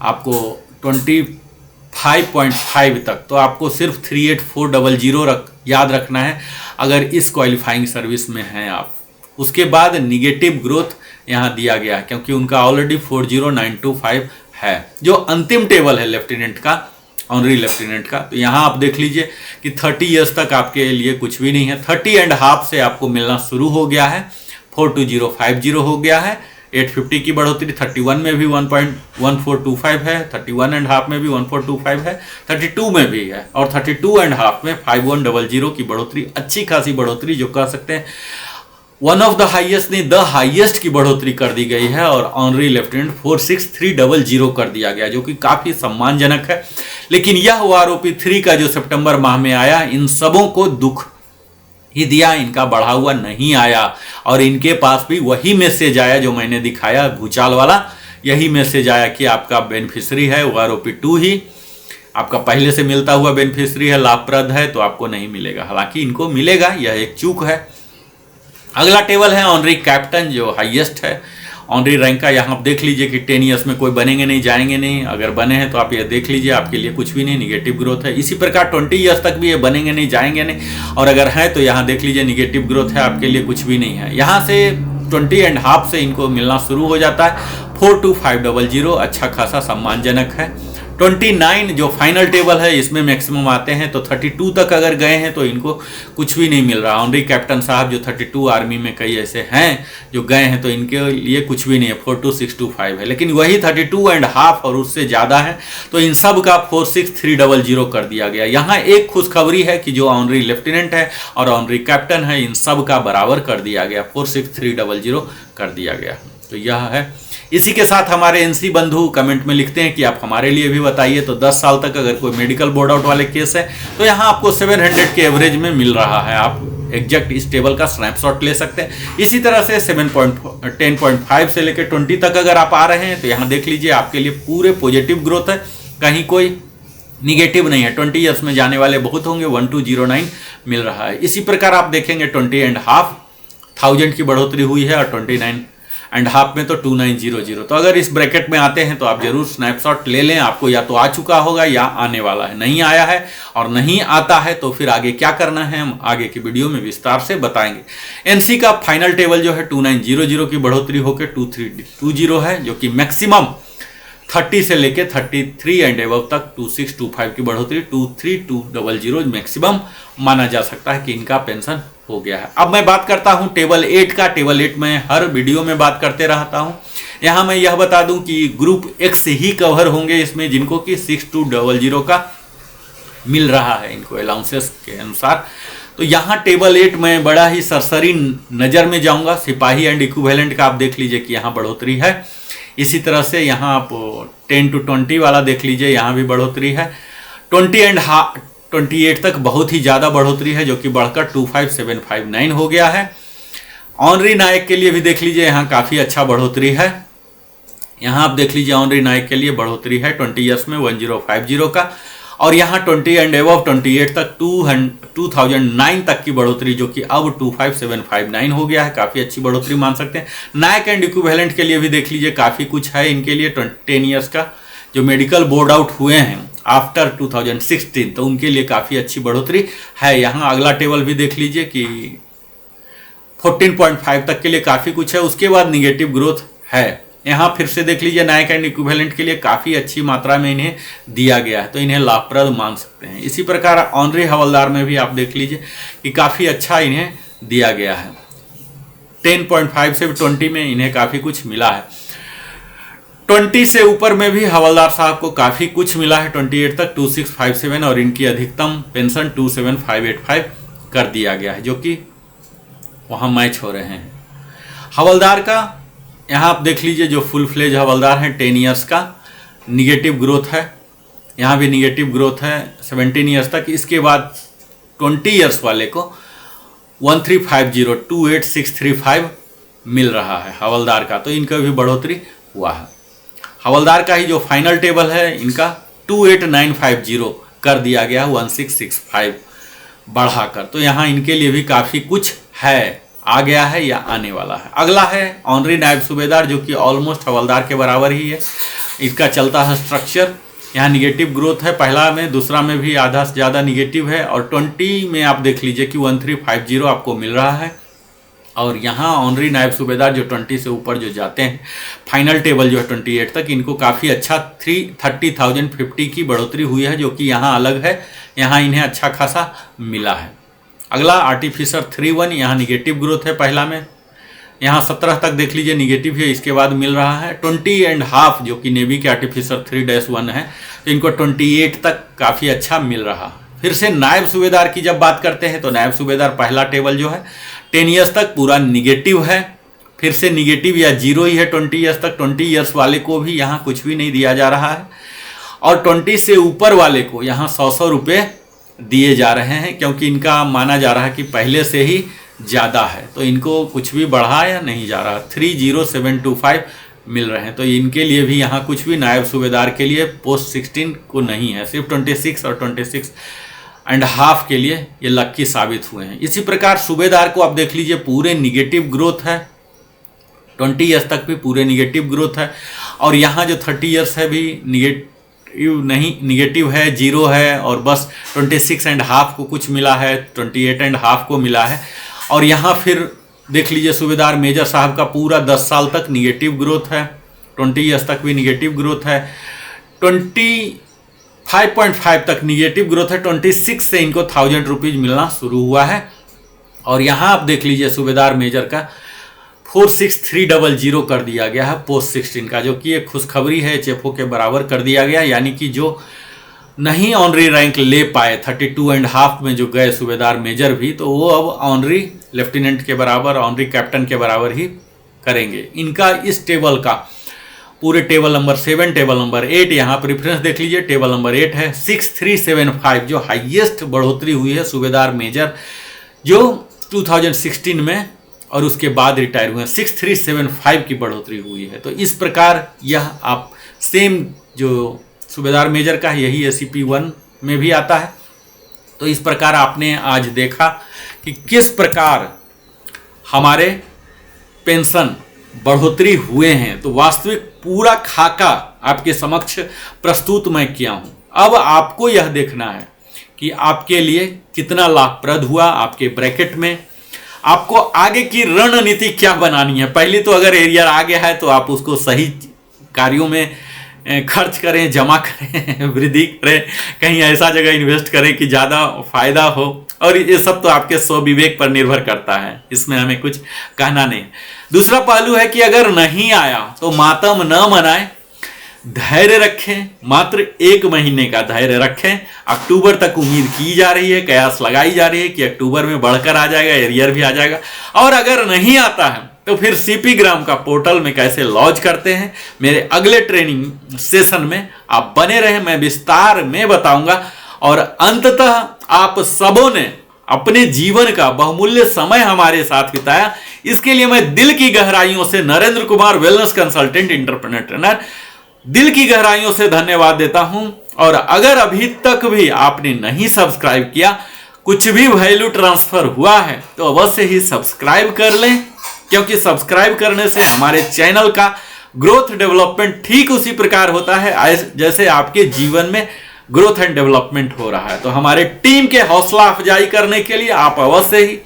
आपको 25.5 तक, तो आपको सिर्फ 38400 याद रखना है अगर इस क्वालिफाइंग सर्विस में हैं आप। उसके बाद निगेटिव ग्रोथ यहाँ दिया गया है, क्योंकि उनका ऑलरेडी 40925 है, जो अंतिम टेबल है लेफ्टिनेंट का, ऑनरी लेफ्टिनेंट का। तो यहाँ आप देख लीजिए कि 30 ईयर्स तक आपके लिए कुछ भी नहीं है। 30.5 से आपको मिलना शुरू हो गया है, 42050 हो गया है, 850 की बढ़ोतरी। 31 में भी 1.1425 है, 31.5 में भी 1425 है, 32 में भी है, और 32.5 में 5100 की बढ़ोतरी, अच्छी खासी बढ़ोतरी जो कह सकते हैं वन ऑफ द हाईएस्ट नहीं द हाईएस्ट की बढ़ोतरी कर दी गई है। और ऑनरी लेफ्टिनेंट 46300 कर दिया गया, जो कि काफ़ी सम्मानजनक है। लेकिन यह OROP 3 का जो सितंबर माह में आया, इन सबों को दुख ही दिया, इनका बढ़ा हुआ नहीं आया। और इनके पास भी वही मैसेज आया जो मैंने दिखाया भूचाल वाला, यही मैसेज आया कि आपका बेनिफिशरी है OROP 2 ही, आपका पहले से मिलता हुआ बेनिफिशरी है, लाभप्रद है, तो आपको नहीं मिलेगा। हालांकि इनको मिलेगा, यह एक चूक है। अगला टेबल है ऑनरी कैप्टन, जो हाईएस्ट है। ऑनरी रैंक का यहाँ आप देख लीजिए कि 10 ईयर्स में कोई बनेंगे नहीं, जाएंगे नहीं, अगर बने हैं तो आप ये देख लीजिए आपके लिए कुछ भी नहीं, निगेटिव ग्रोथ है। इसी प्रकार 20 ईयर्स तक भी ये बनेंगे नहीं, जाएंगे नहीं, और अगर है तो यहाँ देख लीजिए निगेटिव ग्रोथ है, आपके लिए कुछ भी नहीं है। यहाँ से 20.5 से इनको मिलना शुरू हो जाता है। 42500 अच्छा खासा सम्मानजनक है। 29 जो फाइनल टेबल है इसमें मैक्सिमम आते हैं, तो 32 तक अगर गए हैं तो इनको कुछ भी नहीं मिल रहा। ऑनरी कैप्टन साहब जो 32 आर्मी में कई ऐसे हैं जो गए हैं, तो इनके लिए कुछ भी नहीं है, 42625 है। लेकिन वही 32.5 और उससे ज़्यादा है, तो इन सब का 46300 कर दिया गया। यहाँ एक खुशखबरी है कि जो ऑनरी लेफ्टिनेंट है और ऑनरी कैप्टन है, इन सब का बराबर कर दिया गया, 46300 कर दिया गया। तो यह है। इसी के साथ हमारे एनसी बंधु कमेंट में लिखते हैं कि आप हमारे लिए भी बताइए, तो 10 साल तक अगर कोई मेडिकल बोर्ड आउट वाले केस है तो यहाँ आपको 700 के एवरेज में मिल रहा है। आप एग्जैक्ट इस टेबल का स्नैपशॉट ले सकते हैं। इसी तरह से 10.5 से लेकर 20 तक अगर आप आ रहे हैं तो यहाँ देख लीजिए आपके लिए पूरे पॉजिटिव ग्रोथ है, कहीं कोई निगेटिव नहीं है। 20 ईयर्स में जाने वाले बहुत होंगे, 1209 मिल रहा है। इसी प्रकार आप देखेंगे 20.5 की बढ़ोतरी हुई है और 29.5 में तो 2900। तो अगर इस ब्रैकेट में आते हैं तो आप जरूर स्नैपशॉट ले लें, आपको या तो आ चुका होगा या आने वाला है। नहीं आया है और नहीं आता है तो फिर आगे क्या करना है हम आगे की वीडियो में विस्तार से बताएंगे। एनसी का फाइनल टेबल जो है 2900 की बढ़ोतरी होकर 2320 है, जो कि मैक्सिमम 30 से लेके 33 एंड एबव तक 2625 की बढ़ोतरी 23200 मैक्सिमम माना जा सकता है कि इनका पेंशन हो गया है। अब मैं बात करता हूं टेबल 8 का। टेबल 8 में हर वीडियो में बात करते रहता हूं। यहां मैं यह बता दूं कि ग्रुप एक्स ही कवर होंगे इसमें, जिनको कि 6200 का मिल रहा है इनको अलाउंसेस के अनुसार। तो यहाँ टेबल 8 में बड़ा ही सरसरी नज़र में जाऊंगा। सिपाही एंड इक्विवेलेंट का आप देख लीजिए कि यहाँ बढ़ोतरी है। इसी तरह से यहाँ आप 10 to 20 वाला देख लीजिए, यहाँ भी बढ़ोतरी है। 28 तक बहुत ही ज़्यादा बढ़ोतरी है, जो कि बढ़कर 25759 हो गया है। ऑनरी नायक के लिए भी देख लीजिए, यहाँ काफ़ी अच्छा बढ़ोतरी है। यहाँ आप देख लीजिए ऑनरी नायक के लिए बढ़ोतरी है 20 ईयर्स में 1050 का, और यहाँ 20 एंड एबव 28 तक 2009 तक की बढ़ोतरी, जो कि अब 25759 हो गया है। काफ़ी अच्छी बढ़ोतरी मान सकते हैं। नायक एंड इक्विवेलेंट के लिए भी देख लीजिए काफ़ी कुछ है इनके लिए। 10 ईयर्स का जो मेडिकल बोर्ड आउट हुए हैं आफ्टर 2016, तो उनके लिए काफ़ी अच्छी बढ़ोतरी है। यहाँ अगला टेबल भी देख लीजिए कि 14.5 तक के लिए काफ़ी कुछ है। उसके बाद निगेटिव ग्रोथ है। यहाँ फिर से देख लीजिए नायक एंड इक्विवेलेंट के लिए काफ़ी अच्छी मात्रा में इन्हें दिया गया है, तो इन्हें लाभप्रद मान सकते हैं। इसी प्रकार ऑनरी हवलदार में भी आप देख लीजिए कि काफ़ी अच्छा इन्हें दिया गया है। 10.5 से 20 में इन्हें काफ़ी कुछ मिला है। 20 से ऊपर में भी हवलदार साहब को काफ़ी कुछ मिला है। 28 तक 2657 और इनकी अधिकतम पेंशन 27585 कर दिया गया है, जो कि वहाँ मैच हो रहे हैं। हवलदार का यहाँ आप देख लीजिए जो फुल फ्लेज हवलदार हैं 10 ईयर्स का निगेटिव ग्रोथ है। यहाँ भी निगेटिव ग्रोथ है 17 ईयर्स तक। इसके बाद 20 ईयर्स वाले को 135028635 मिल रहा है हवलदार का, तो इनका भी बढ़ोतरी हुआ है। हवलदार का ही जो फाइनल टेबल है इनका 28950 कर दिया गया 1665 बढ़ाकर, तो यहाँ इनके लिए भी काफ़ी कुछ है, आ गया है या आने वाला है। अगला है ऑनरी नायब सूबेदार, जो कि ऑलमोस्ट हवलदार के बराबर ही है। इसका चलता है स्ट्रक्चर। यहाँ निगेटिव ग्रोथ है पहला में, दूसरा में भी आधा से ज़्यादा निगेटिव है, और 20 में आप देख लीजिए कि 1350 आपको मिल रहा है। और यहाँ ऑनरी नायब सूबेदार जो 20 से ऊपर जो जाते हैं, फाइनल टेबल जो है 28 तक, इनको काफ़ी अच्छा 30,050 की बढ़ोतरी हुई है, जो कि यहाँ अलग है। यहाँ इन्हें अच्छा खासा मिला है। अगला आर्टिफिसर 31, यहाँ निगेटिव ग्रोथ है पहला में। यहाँ 17 तक देख लीजिए निगेटिव है, इसके बाद मिल रहा है 20.5 जो कि नेवी के आर्टिफिसर 3-1 है, तो इनको 28 तक काफ़ी अच्छा मिल रहा। फिर से नायब सूबेदार की जब बात करते हैं तो नायब सूबेदार पहला टेबल जो है 10 ईयर्स तक पूरा निगेटिव है। फिर से निगेटिव या जीरो ही है 20 ईयर्स तक। 20 ईयर्स वाले को भी यहाँ कुछ भी नहीं दिया जा रहा है, और 20 से ऊपर वाले को यहाँ 100 रुपये दिए जा रहे हैं, क्योंकि इनका माना जा रहा है कि पहले से ही ज़्यादा है, तो इनको कुछ भी बढ़ाया नहीं जा रहा। 30725 मिल रहे हैं, तो इनके लिए भी यहाँ कुछ भी नायब सूबेदार के लिए पोस्ट 16 को नहीं है, सिर्फ 26 और 26.5 के लिए ये लक्की साबित हुए हैं। इसी प्रकार सूबेदार को आप देख लीजिए पूरे निगेटिव ग्रोथ है। 20 ईयर्स तक भी पूरे निगेटिव ग्रोथ है। और यहाँ जो 30 ईयर्स है भी निगेटिव है, जीरो है, और बस 26.5 को कुछ मिला है, 28.5 को मिला है। और यहाँ फिर देख लीजिए सूबेदार मेजर साहब का पूरा 10 साल तक निगेटिव ग्रोथ है, 20 ईयर्स तक भी निगेटिव ग्रोथ है, 25.5 तक निगेटिव ग्रोथ है, 26 से इनको 1000 रुपीज़ मिलना शुरू हुआ है। और यहाँ आप देख लीजिए सूबेदार मेजर का 46300 कर दिया गया है पोस्ट 16 का, जो कि एक खुशखबरी है, एचएफओ के बराबर कर दिया गया। यानी कि जो नहीं ऑनरी रैंक ले पाए 32.5 में जो गए सूबेदार मेजर भी, तो वो अब ऑनरी लेफ्टिनेंट के बराबर, ऑनरी कैप्टन के बराबर ही करेंगे। इनका इस टेबल का पूरे टेबल नंबर 7, टेबल नंबर 8, यहाँ प्रेफरेंस देख लीजिए, टेबल नंबर 8 है 6375, जो हाईएस्ट बढ़ोतरी हुई है सूबेदार मेजर जो 2016 में और उसके बाद रिटायर हुए हैं, 6375 की बढ़ोतरी हुई है। तो इस प्रकार यह आप सेम जो सूबेदार मेजर का यही ACP 1 में भी आता है। तो इस प्रकार आपने आज देखा कि किस प्रकार हमारे पेंशन बढ़ोतरी हुए हैं। तो वास्तविक पूरा खाका आपके समक्ष प्रस्तुत मैं किया हूं। अब आपको यह देखना है कि आपके लिए कितना लाभप्रद हुआ, आपके ब्रैकेट में आपको आगे की रणनीति क्या बनानी है। पहले तो अगर एरियर आ गया है तो आप उसको सही कार्यों में खर्च करें, जमा करें, वृद्धि करें, कहीं ऐसा जगह इन्वेस्ट करें कि ज़्यादा फायदा हो। और ये सब तो आपके स्वविवेक पर निर्भर करता है, इसमें हमें कुछ कहना नहीं। दूसरा पहलू है कि अगर नहीं आया तो मातम न मनाएं, धैर्य रखें, मात्र 1 महीने का धैर्य रखें। अक्टूबर तक उम्मीद की जा रही है, कयास लगाई जा रही है कि अक्टूबर में बढ़कर आ जाएगा, एरियर भी आ जाएगा। और अगर नहीं आता है तो फिर CP ग्राम का पोर्टल में कैसे लॉन्च करते हैं, मेरे अगले ट्रेनिंग सेशन में आप बने रहें, मैं विस्तार में बताऊंगा। और अंततः आप सबों ने अपने जीवन का बहुमूल्य समय हमारे साथ बिताया, इसके लिए मैं दिल की गहराइयों से Narendra Kumar wellness consultant entrepreneur trainer दिल की गहराइयों से धन्यवाद देता हूं। और अगर अभी तक भी आपने नहीं सब्सक्राइब किया, कुछ भी वैल्यू ट्रांसफर हुआ है तो अवश्य ही सब्सक्राइब कर लें, क्योंकि सब्सक्राइब करने से हमारे चैनल का ग्रोथ डेवलपमेंट ठीक उसी प्रकार होता है जैसे आपके जीवन में ग्रोथ एंड डेवलपमेंट हो रहा है। तो हमारे टीम के हौसला अफजाई करने के लिए आप अवश्य ही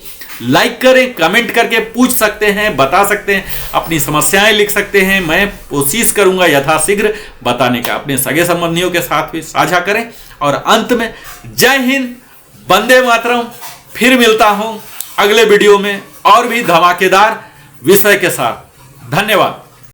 लाइक करें, कमेंट करके पूछ सकते हैं, बता सकते हैं, अपनी समस्याएं लिख सकते हैं। मैं कोशिश करूंगा यथाशीघ्र बताने का। अपने सगे संबंधियों के साथ भी साझा करें। और अंत में जय हिंद, वंदे मातरम। फिर मिलता हूं अगले वीडियो में और भी धमाकेदार विषय के साथ। धन्यवाद।